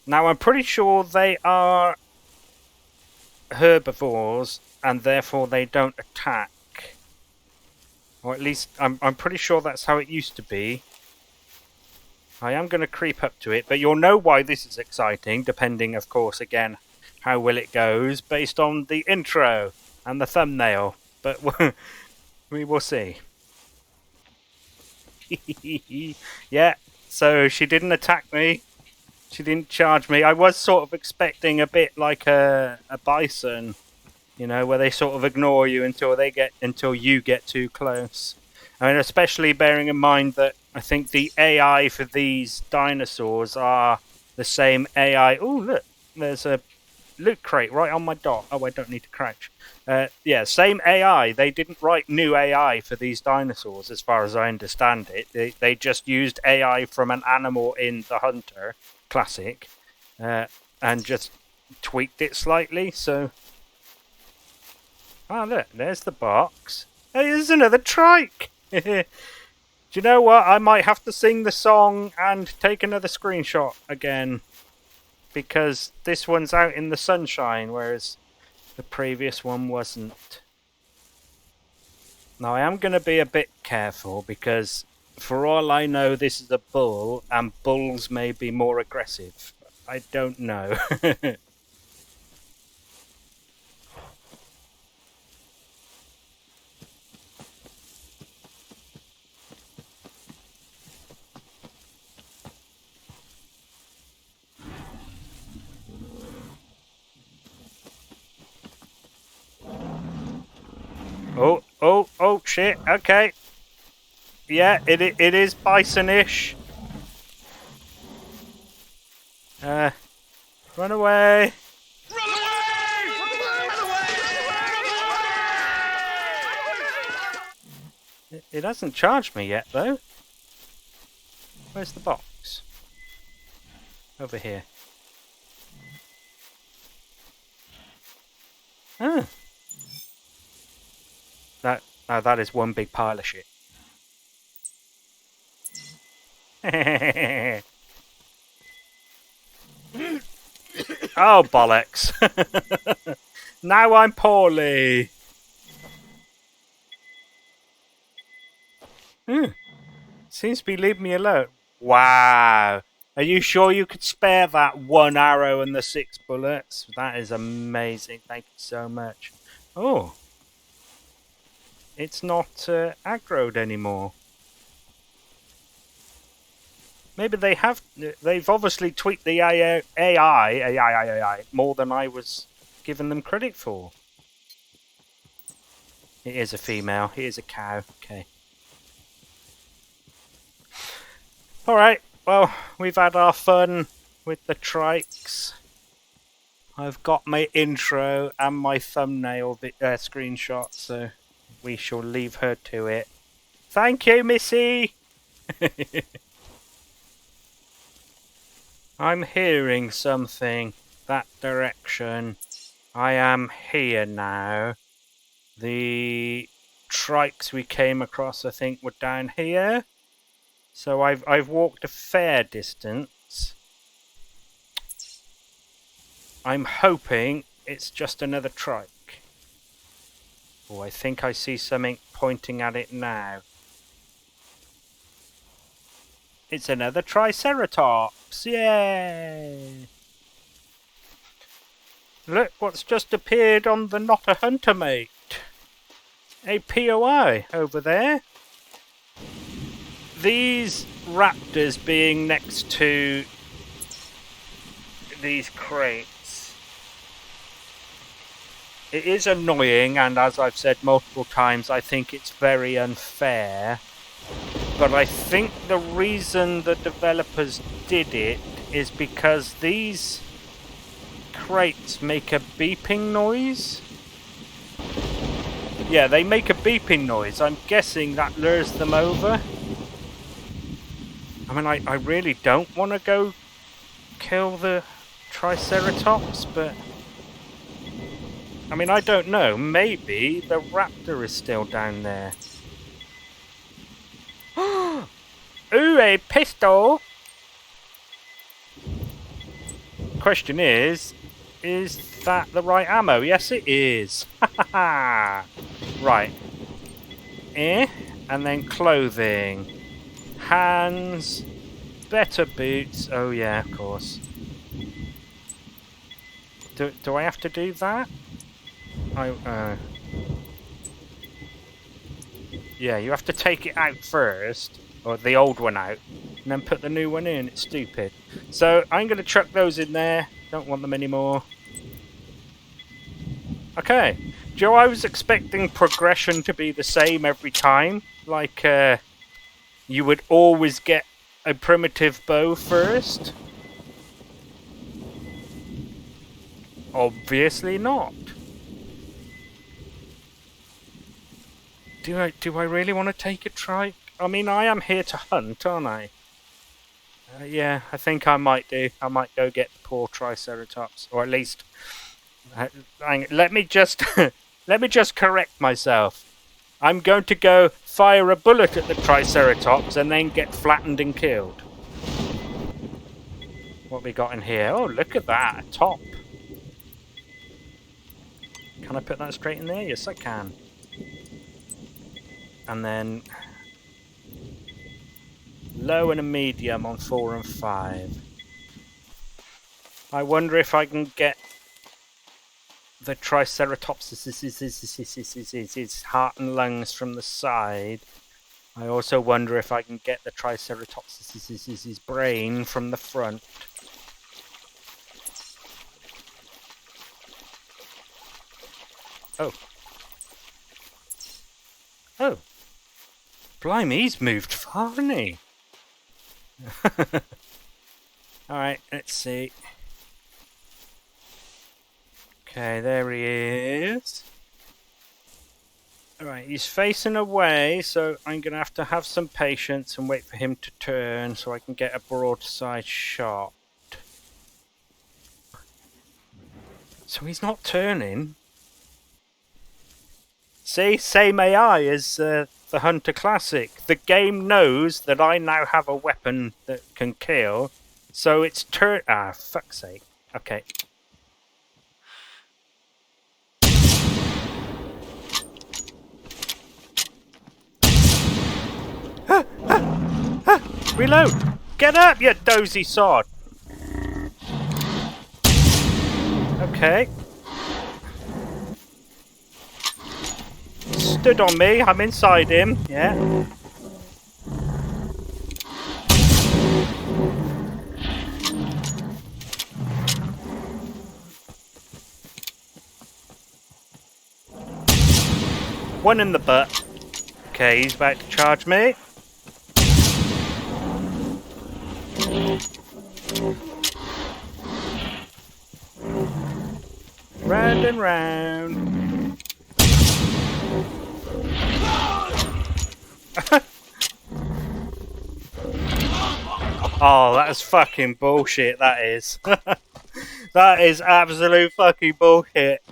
Now I'm pretty sure they are herbivores and therefore they don't attack. Or at least I'm pretty sure that's how it used to be. I am going to creep up to it, but you'll know why this is exciting, depending, of course, again, how well it goes, based on the intro and the thumbnail. But we will see. Yeah, so she didn't attack me. She didn't charge me. I was sort of expecting a bit like a bison, you know, where they sort of ignore you until you get too close. I mean, especially bearing in mind that I think the AI for these dinosaurs are the same AI. Oh, look, there's a loot crate right on my dot. Oh, I don't need to crouch. Yeah, same AI. They didn't write new AI for these dinosaurs, as far as I understand it. They just used AI from an animal in the Hunter Classic and just tweaked it slightly. So, oh, look, there's the box. Hey, there's another trike. Do you know what? I might have to sing the song and take another screenshot again. Because this one's out in the sunshine, whereas the previous one wasn't. Now I am going to be a bit careful because for all I know this is a bull and bulls may be more aggressive. I don't know. Oh, shit, okay. Yeah, it is bison-ish. Run away! Run away! It hasn't charged me yet, though. Where's the box? Over here. Oh. Now that is one big pile of shit. Oh, bollocks. Now I'm poorly. Seems to be leaving me alone. Wow. Are you sure you could spare that one arrow and the 6 bullets? That is amazing. Thank you so much. Oh. It's not aggroed anymore. Maybe they've obviously tweaked the AI more than I was giving them credit for. It is a female. It is a cow. Okay. Alright, well, we've had our fun with the trikes. I've got my intro and my thumbnail screenshot, so we shall leave her to it. Thank you, Missy! I'm hearing something that direction. I am here now. The trikes we came across, I think, were down here. So I've walked a fair distance. I'm hoping it's just another trike. Oh, I think I see something pointing at it now. It's another Triceratops! Yay! Look what's just appeared on the Not a Hunter Mate. A POI over there. These raptors being next to these crates, it is annoying, and as I've said multiple times, I think it's very unfair. But I think the reason the developers did it is because these crates make a beeping noise? Yeah, they make a beeping noise. I'm guessing that lures them over. I mean, I really don't want to go kill the Triceratops, but... I mean, I don't know. Maybe the raptor is still down there. Ooh, a pistol! Question is that the right ammo? Yes, it is. Right. And then clothing. Hands. Better boots. Oh yeah, of course. Do I have to do that? Yeah, you have to take it out first. Or the old one out. And then put the new one in. It's stupid. So I'm going to chuck those in there. Don't want them anymore. Okay. Joe, I was expecting progression to be the same every time. Like, you would always get a primitive bow first. Obviously not. Do I really want to take a trike? I mean, I am here to hunt, aren't I? Yeah, I think I might do. I might go get the poor Triceratops, or at least let me just let me just correct myself. I'm going to go fire a bullet at the Triceratops and then get flattened and killed. What we got in here? Oh, look at that, a top. Can I put that straight in there? Yes, I can. And then low and a medium on 4 and 5. I wonder if I can get the Triceratops' heart and lungs from the side. I also wonder if I can get the Triceratops' brain from the front. Oh. Oh. Blimey, he's moved far, hasn't he? Alright, let's see. Okay, there he is. Alright, he's facing away, so I'm going to have some patience and wait for him to turn so I can get a broadside shot. So he's not turning. See, same AI as the Hunter Classic. The game knows that I now have a weapon that can kill, so it's ah, fuck's sake. Okay. Reload! Get up, you dozy sod! Okay. Stood on me, I'm inside him, yeah. One in the butt. Okay, he's about to charge me. Round and round. Oh, that is fucking bullshit, that is. That is absolute fucking bullshit.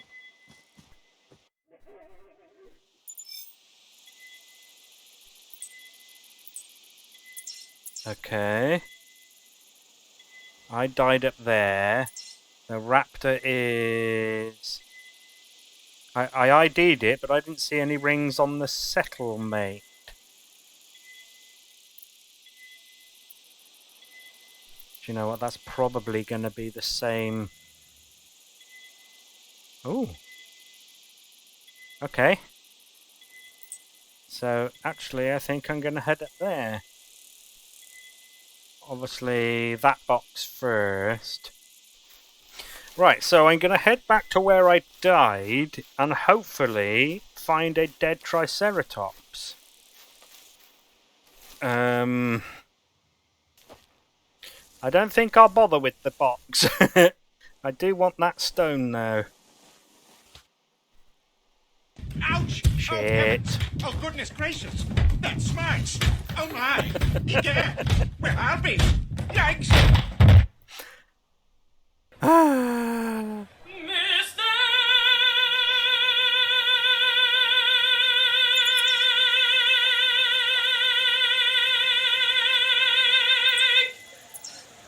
Okay. I died up there. The raptor is... I ID'd it, but I didn't see any rings on the Settlermate. Do you know what? That's probably going to be the same... Ooh. Okay. So, actually, I think I'm going to head up there. Obviously, that box first. Right, so I'm going to head back to where I died and hopefully find a dead Triceratops. I don't think I'll bother with the box. I do want that stone though. Ouch! Shit. Oh, heavens. Oh, goodness gracious! That smacks! Oh my! Egad! Well, I'll be! Yikes!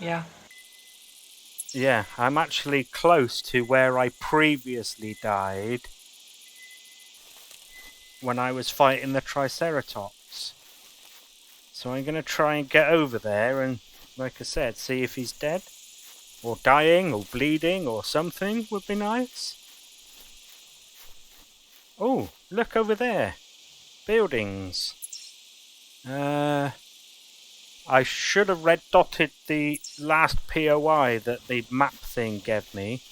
Yeah. Yeah, I'm actually close to where I previously died when I was fighting the Triceratops. So I'm going to try and get over there and, like I said, see if he's dead. Or dying, or bleeding, or something would be nice. Oh, look over there. Buildings. I should have red dotted the last POI that the map thing gave me.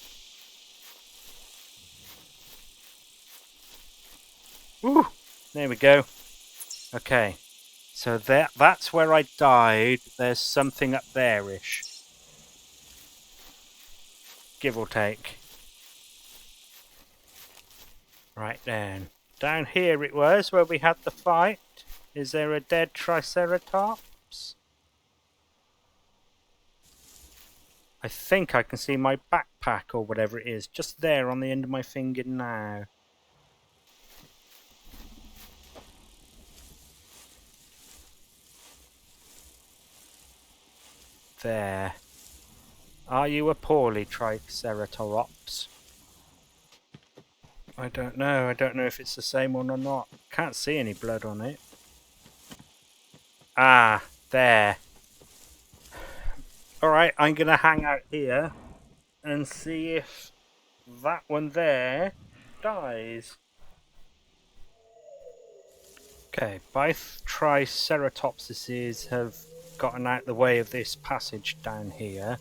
Ooh, there we go. Okay, so that's where I died. There's something up there-ish. Give or take. Right then. Down here it was, where we had the fight. Is there a dead Triceratops? I think I can see my backpack or whatever it is, just there on the end of my finger now. There. Are you a poorly Triceratops? I don't know if it's the same one or not. Can't see any blood on it. Ah, there. Alright, I'm going to hang out here and see if that one there dies. Okay, both Triceratopses have gotten out the way of this passage down here.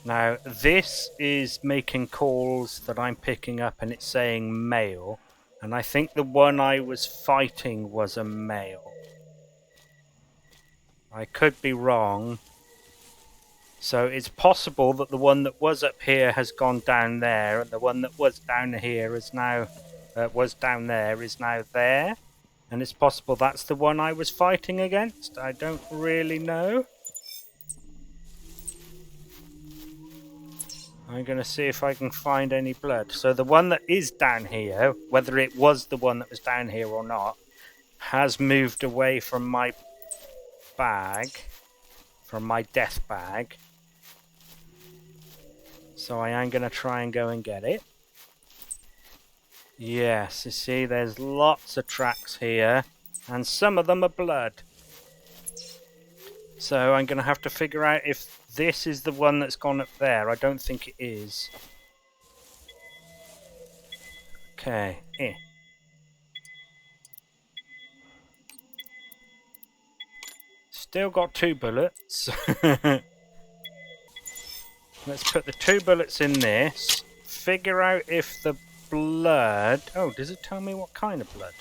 Now, this is making calls that I'm picking up and it's saying male. And I think the one I was fighting was a male. I could be wrong. So it's possible that the one that was up here has gone down there, and the one that was down here is now was down there is now there, and it's possible that's the one I was fighting against. I don't really know. I'm going to see if I can find any blood. So the one that is down here, whether it was the one that was down here or not, has moved away from my bag, from my death bag. So I am going to try and go and get it. Yes, you see, there's lots of tracks here, and some of them are blood. So I'm going to have to figure out if this is the one that's gone up there. I don't think it is. Okay. Still got 2 bullets. Let's put the 2 bullets in this. Figure out if the blood... Oh, does it tell me what kind of blood?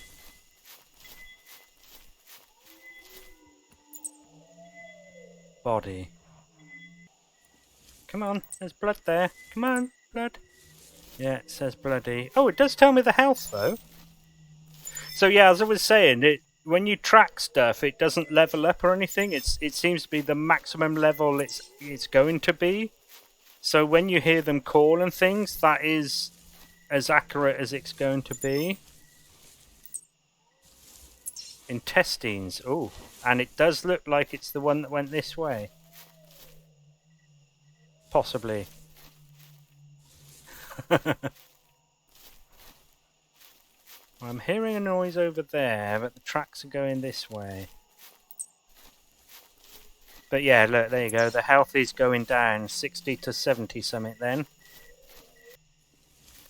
Body. Come on, there's blood there. Come on, blood. Yeah, it says bloody. Oh, it does tell me the health, though. So yeah, as I was saying, when you track stuff, it doesn't level up or anything. It seems to be the maximum level it's going to be. So when you hear them call and things, that is as accurate as it's going to be. Intestines. Oh, and it does look like it's the one that went this way. Possibly. I'm hearing a noise over there, but the tracks are going this way. But yeah, look, there you go. The health is going down 60 to 70 something then.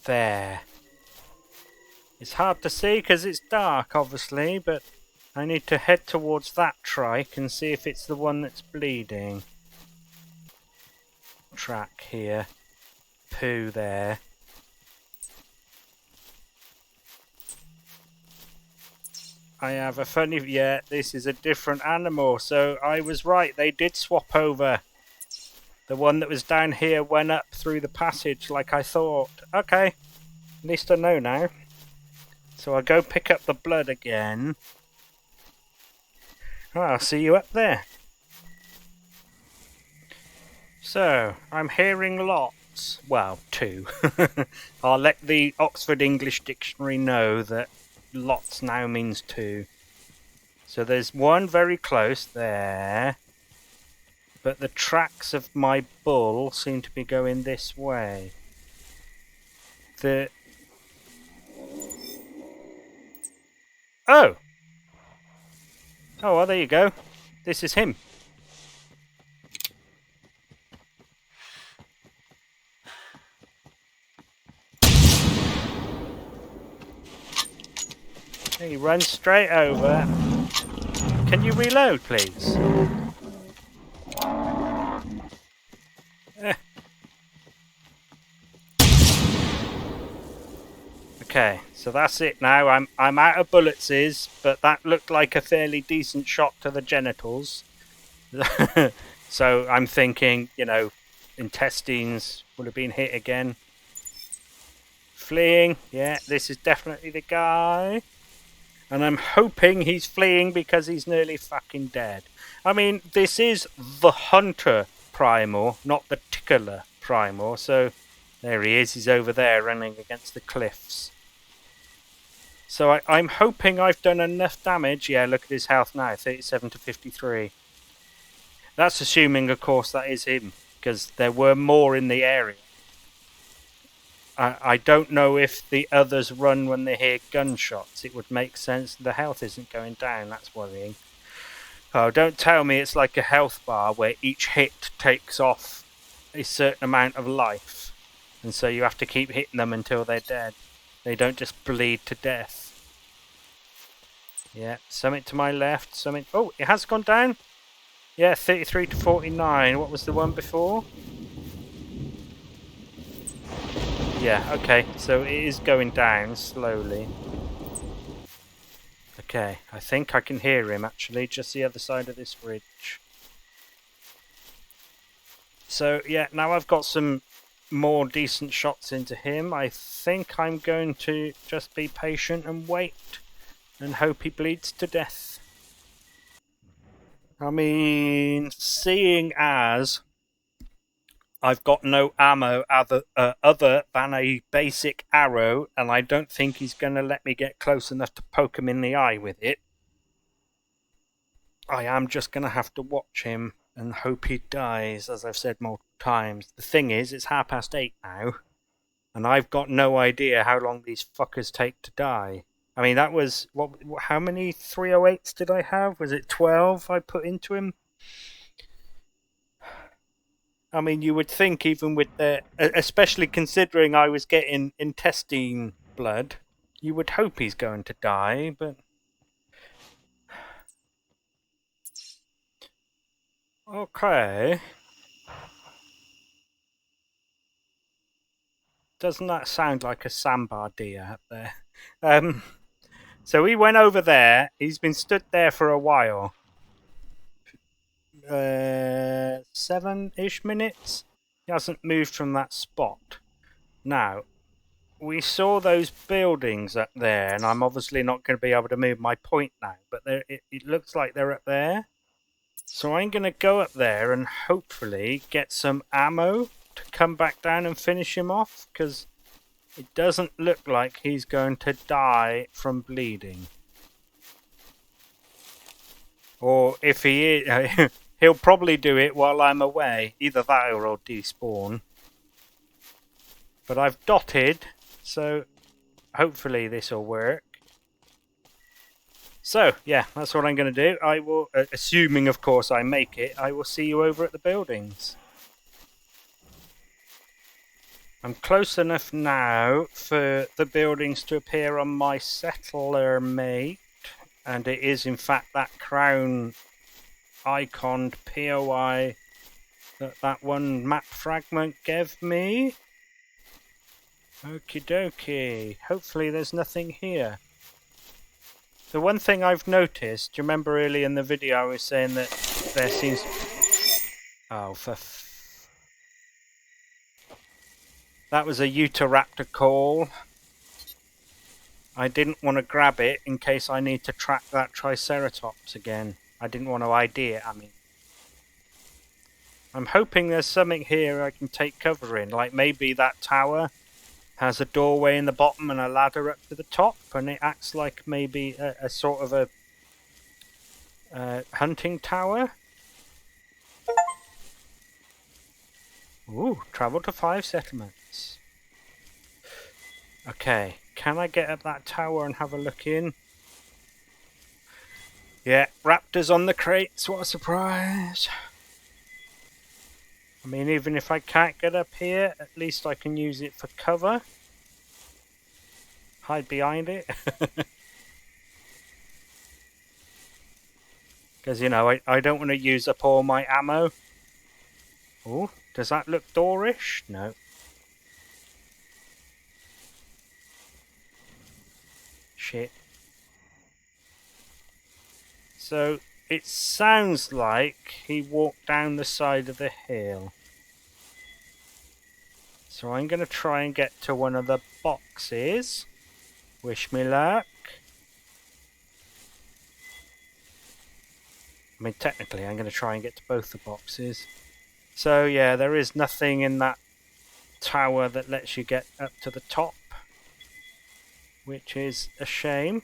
There. It's hard to see because it's dark, obviously, but I need to head towards that trike and see if it's the one that's bleeding. Track here. Poo there. I have a funny... Yeah, this is a different animal, so I was right. They did swap over. The one that was down here went up through the passage like I thought. Okay, at least I know now. So I'll go pick up the blood again. Oh, I'll see you up there. So, I'm hearing lots. Well, 2. I'll let the Oxford English Dictionary know that lots now means 2. So there's one very close there. But the tracks of my bull seem to be going this way. Oh! Oh, well, there you go. This is him. He runs straight over. Can you reload, please? Okay, so that's it now. I'm out of bullets, but that looked like a fairly decent shot to the genitals. So I'm thinking, you know, intestines would have been hit again. Fleeing, yeah, this is definitely the guy. And I'm hoping he's fleeing because he's nearly fucking dead. I mean, this is the Hunter Primal, not the Tickler Primal. So there he is. He's over there running against the cliffs. So I'm hoping I've done enough damage. Yeah, look at his health now, 37 to 53. That's assuming, of course, that is him, because there were more in the area. I don't know if the others run when they hear gunshots. It would make sense. The health isn't going down. That's worrying. Oh, don't tell me it's like a health bar where each hit takes off a certain amount of life. And so you have to keep hitting them until they're dead. They don't just bleed to death. Yeah, something to my left. Something. Oh, it has gone down. Yeah, 33 to 49. What was the one before? Yeah, okay, so it is going down slowly. Okay, I think I can hear him actually, just the other side of this ridge. So, yeah, now I've got some more decent shots into him. I think I'm going to just be patient and wait and hope he bleeds to death. I mean, seeing as I've got no ammo other than a basic arrow, and I don't think he's going to let me get close enough to poke him in the eye with it. I am just going to have to watch him and hope he dies, as I've said multiple times. The thing is, it's 8:30 now, and I've got no idea how long these fuckers take to die. I mean, that was... how many 308s did I have? Was it 12 I put into him? I mean, you would think even with the... especially considering I was getting intestine blood, you would hope he's going to die, but... Okay. Doesn't that sound like a sambar deer up there? So he went over there. He's been stood there for a while. 7-ish minutes. He hasn't moved from that spot. Now, we saw those buildings up there, and I'm obviously not going to be able to move my point now, but it looks like they're up there. So I'm going to go up there and hopefully get some ammo to come back down and finish him off, because it doesn't look like he's going to die from bleeding. Or if he is... he'll probably do it while I'm away. Either that or he'll despawn. But I've dotted, so hopefully this will work. So, yeah, that's what I'm going to do. I will, assuming of course I make it, I will see you over at the buildings. I'm close enough now for the buildings to appear on my Settlermate. And it is in fact that crown iconed POI that one map fragment gave me. Okie dokie. Hopefully there's nothing here. The one thing I've noticed, do you remember earlier in the video I was saying that there seems... Oh, for That was a Utahraptor call. I didn't want to grab it in case I need to track that Triceratops again. I didn't want to ID it, I mean. I'm hoping there's something here I can take cover in, like maybe that tower has a doorway in the bottom and a ladder up to the top, and it acts like maybe a sort of a hunting tower. Ooh, travel to 5 settlements. Okay, can I get up that tower and have a look in? Yeah, raptors on the crates, what a surprise. I mean, even if I can't get up here, at least I can use it for cover. Hide behind it. Because, you know, I don't want to use up all my ammo. Oh, does that look doorish? No. Shit. So, it sounds like he walked down the side of the hill. So I'm going to try and get to one of the boxes. Wish me luck. I mean, technically I'm going to try and get to both the boxes. So yeah, there is nothing in that tower that lets you get up to the top, which is a shame.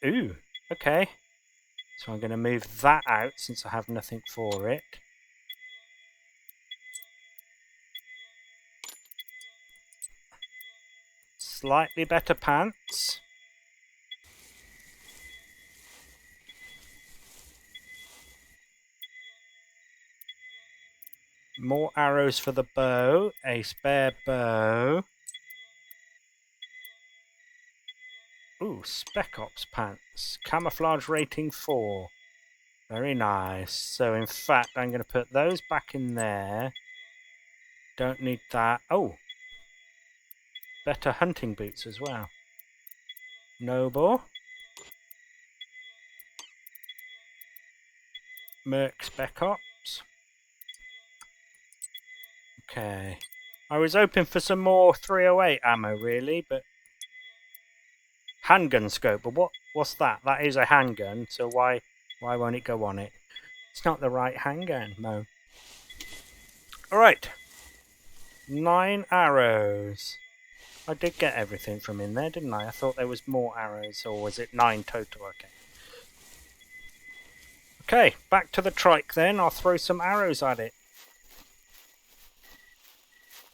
Ooh, okay. So I'm going to move that out since I have nothing for it. Slightly better pants. More arrows for the bow. A spare bow. Ooh, Spec Ops pants. Camouflage rating 4. Very nice. So in fact, I'm going to put those back in there. Don't need that. Oh! Better hunting boots as well. Noble. Merc Spec Ops. Okay. I was hoping for some more 308 ammo really, but... Handgun scope, but what's that? That is a handgun, so why won't it go on it? It's not the right handgun, no. Alright. 9 arrows. I did get everything from in there, didn't I? I thought there was more arrows, or was it 9 total? Okay. Okay, back to the trike then. I'll throw some arrows at it.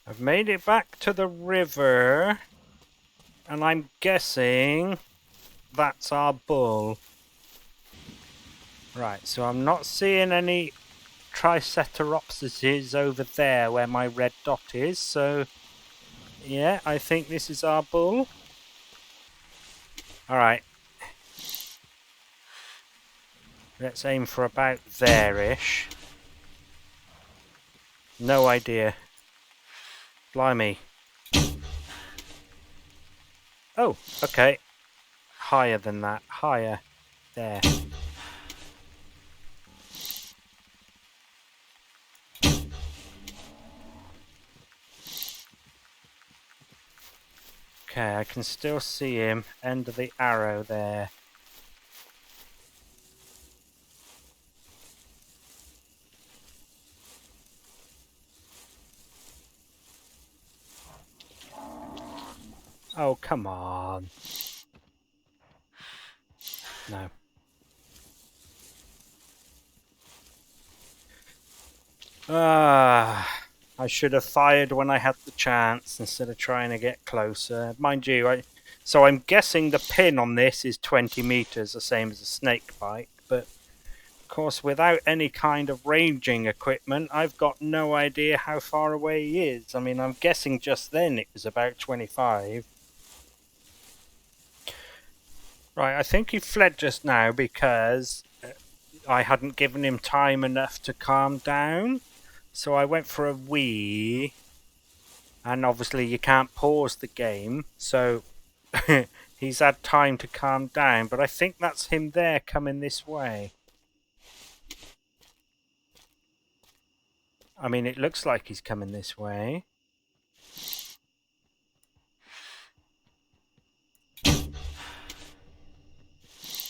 I've made it back to the river, and I'm guessing that's our bull. Right, so I'm not seeing any Triceteropses over there where my red dot is, so yeah, I think this is our bull. Alright. Let's aim for about there-ish. No idea. Blimey. Oh, okay. Higher than that. Higher. There. Okay, I can still see him. End of the arrow there. Oh, come on. No. I should have fired when I had the chance instead of trying to get closer. Mind you, so I'm guessing the pin on this is 20 meters, the same as a snake bite, but of course without any kind of ranging equipment, I've got no idea how far away he is. I mean, I'm guessing just then it was about 25. Right, I think he fled just now because I hadn't given him time enough to calm down. So I went for a wee, and obviously you can't pause the game, so he's had time to calm down, but I think that's him there coming this way. I mean, it looks like he's coming this way.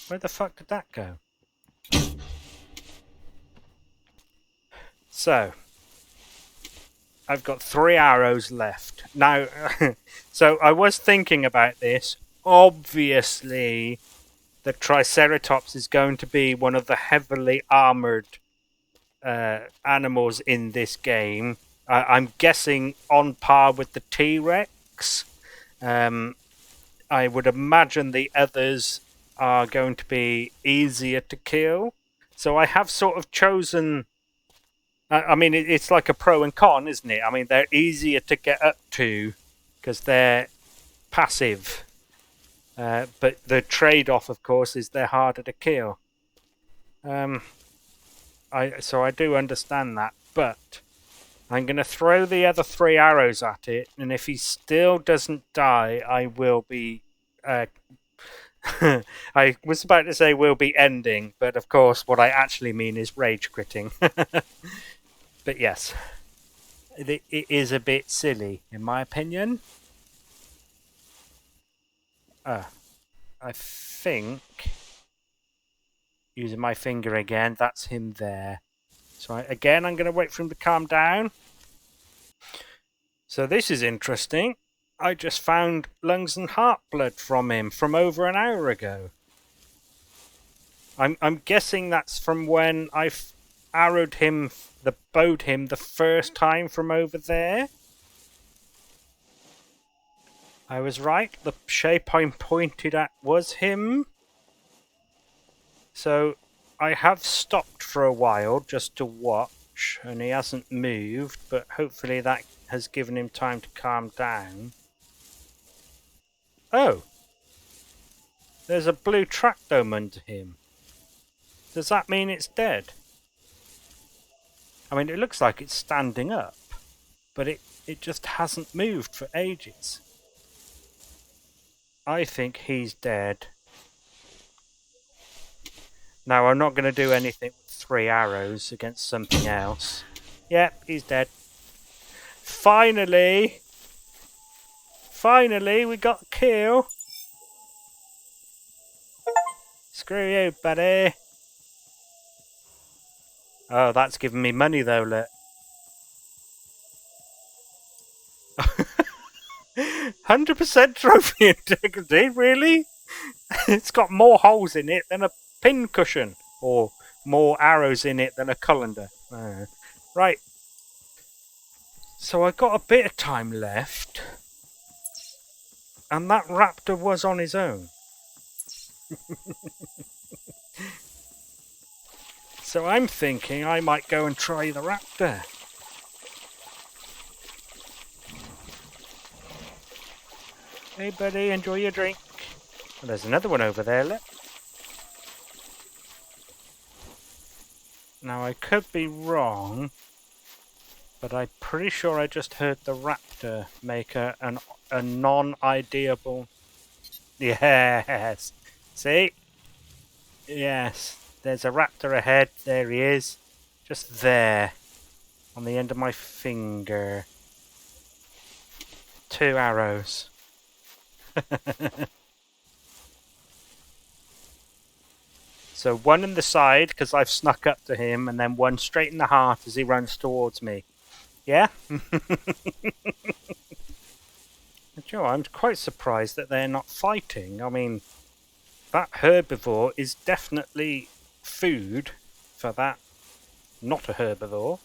Where the fuck did that go? So, I've got 3 arrows left. Now, so I was thinking about this. Obviously, the Triceratops is going to be one of the heavily armored animals in this game. I'm guessing on par with the T-Rex. I would imagine the others are going to be easier to kill. So I have sort of chosen... I mean, it's like a pro and con, isn't it? I mean, they're easier to get up to because they're passive. But the trade-off, of course, is they're harder to kill. So I do understand that, but I'm going to throw the other 3 arrows at it, and if he still doesn't die, I will be... I was about to say will be ending, but of course what I actually mean is rage quitting. But yes, it is a bit silly, in my opinion. I think, using my finger again, that's him there. So again, I'm going to wait for him to calm down. So this is interesting. I just found lungs and heart blood from him from over an hour ago. I'm guessing that's from when I arrowed him, bowed him the first time from over there. I was right. The shape I pointed at was him. So I have stopped for a while just to watch, and he hasn't moved, but hopefully that has given him time to calm down. Oh! There's a blue track dome under him. Does that mean it's dead? I mean, it looks like it's standing up, but it just hasn't moved for ages. I think he's dead. Now, I'm not going to do anything with 3 arrows against something else. Yep, he's dead. Finally! Finally, we got a kill. Screw you, buddy. Oh, that's giving me money though, look. 100% trophy integrity, really? It's got more holes in it than a pin cushion, or more arrows in it than a colander. Right. So I got a bit of time left, and that raptor was on his own. So I'm thinking I might go and try the raptor. Hey buddy, enjoy your drink. Oh, there's another one over there, look. Now I could be wrong, but I'm pretty sure I just heard the raptor make a non-ideable... Yes! See? Yes. There's a raptor ahead. There he is. Just there. On the end of my finger. 2 arrows. So 1 in the side, because I've snuck up to him, and then 1 straight in the heart as he runs towards me. Yeah? Joe, I'm quite surprised that they're not fighting. I mean, that herbivore is definitely food for that, not a herbivore,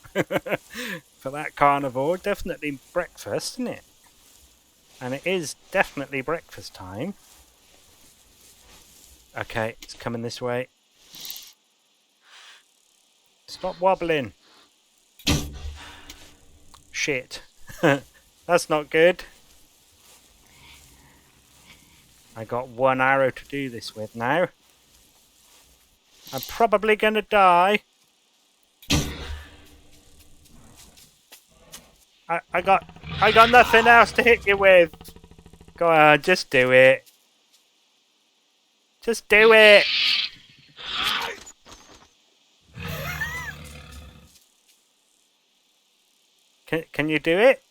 for that carnivore. Definitely breakfast, isn't it? And it is definitely breakfast time. Okay, it's coming this way. Stop wobbling. Shit. That's not good. I got 1 arrow to do this with now. I'm probably going to die. I got nothing else to hit you with. Go on, just do it. Just do it. Can you do it?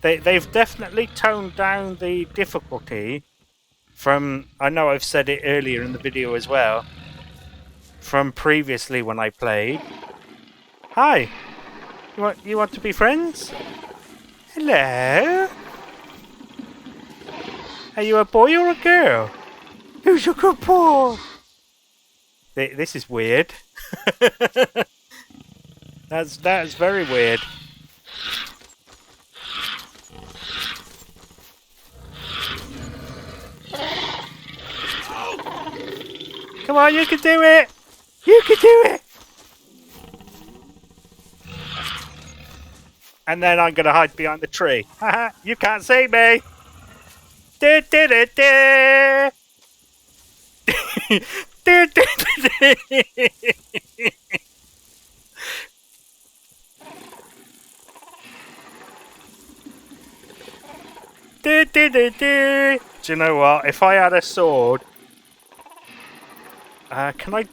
They've definitely toned down the difficulty I know I've said it earlier in the video as well, from previously when I played. Hi, you want to be friends? Hello? Are you a boy or a girl? Who's your good boy? This is weird. That's very weird. Come on, you can do it! You can do it! And then I'm going to hide behind the tree. Haha, you can't see me! Do do do do! Do do do do! Do do do do! Do you know what? If I had a sword, can I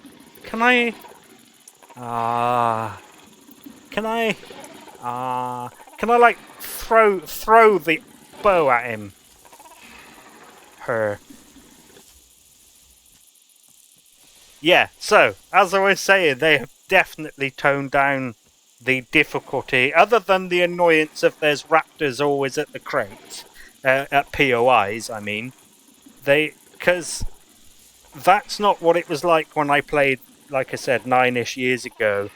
like throw the bow at him? Her. Yeah, so, as I was saying, they have definitely toned down the difficulty, other than the annoyance of there's raptors always at the crates, at POIs, I mean. Because that's not what it was like when I played, like I said, 9-ish years ago.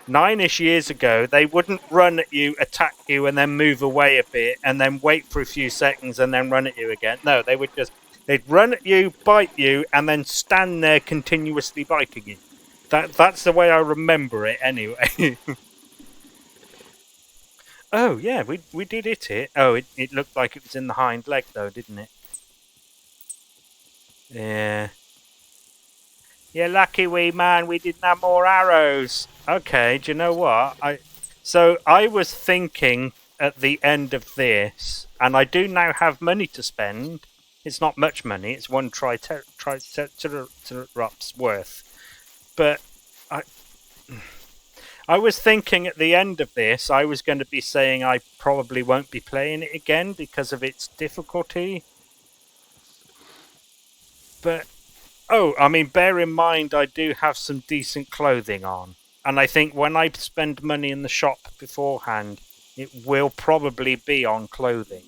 9-ish years ago, they wouldn't run at you, attack you, and then move away a bit, and then wait for a few seconds, and then run at you again. No, they'd run at you, bite you, and then stand there continuously biting you. That's the way I remember it, anyway. Oh, yeah, we did hit it. Oh, it looked like it was in the hind leg, though, didn't it? Yeah. You're lucky, wee man, we didn't have more arrows. Okay, do you know what? So I was thinking at the end of this, and I do now have money to spend. It's not much money, it's one Triceratops worth. But I was thinking at the end of this, I was going to be saying I probably won't be playing it again because of its difficulty. But, oh, I mean, bear in mind I do have some decent clothing on. And I think when I spend money in the shop beforehand, it will probably be on clothing.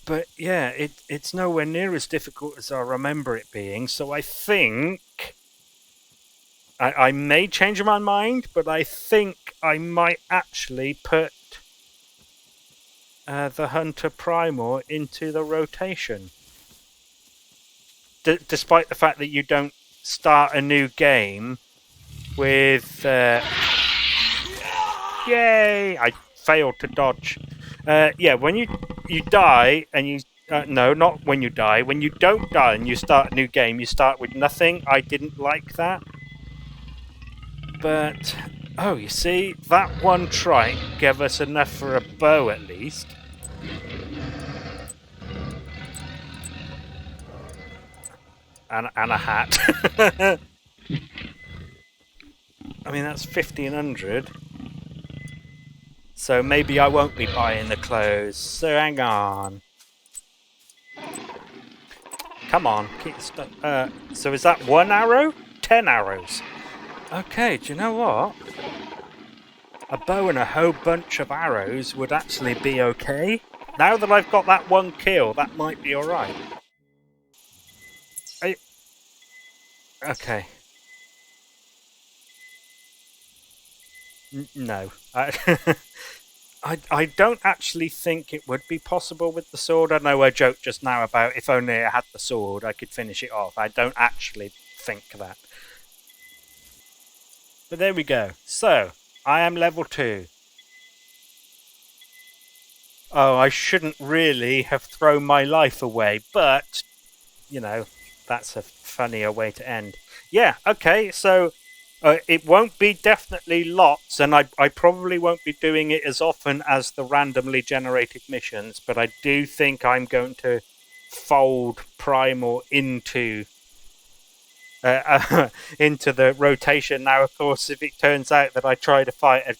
But yeah, it's nowhere near as difficult as I remember it being. So I think I may change my mind, but I think I might actually put the Hunter Primal into the rotation. Despite the fact that you don't start a new game with... Yay! I failed to dodge. Yeah, when you die and you... no, not when you die. When you don't die and you start a new game, you start with nothing. I didn't like that. But... Oh, you see? That one trike gave us enough for a bow at least. And a hat. I mean, that's 1,500. So maybe I won't be buying the clothes. So hang on. Come on. So is that 1 arrow? 10 arrows. Okay, do you know what? A bow and a whole bunch of arrows would actually be okay. Now that I've got that one kill, that might be alright. Okay. No. I don't actually think it would be possible with the sword. I know I joked just now about if only I had the sword, I could finish it off. I don't actually think that. But there we go. So, I am level 2. Oh, I shouldn't really have thrown my life away, but, you know, that's a funnier way to end. Yeah, okay, so it won't be definitely lots, and I probably won't be doing it as often as the randomly generated missions, but I do think I'm going to fold Primal into the rotation. Now, of course, if it turns out that I try to fight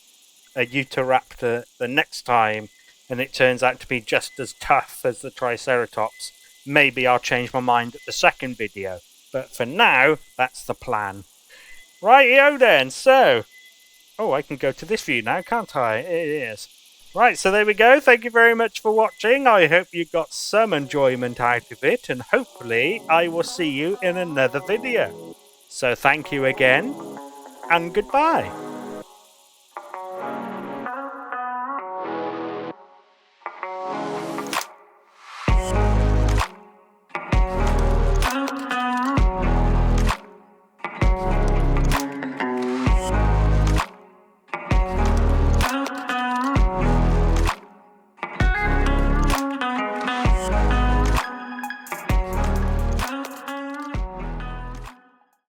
a Utahraptor the next time, and it turns out to be just as tough as the Triceratops, maybe I'll change my mind at the second video. But for now, that's the plan. Rightio then, so... Oh, I can go to this view now, can't I? It is. Right, so there we go. Thank you very much for watching. I hope you got some enjoyment out of it, and hopefully I will see you in another video. So thank you again, and goodbye.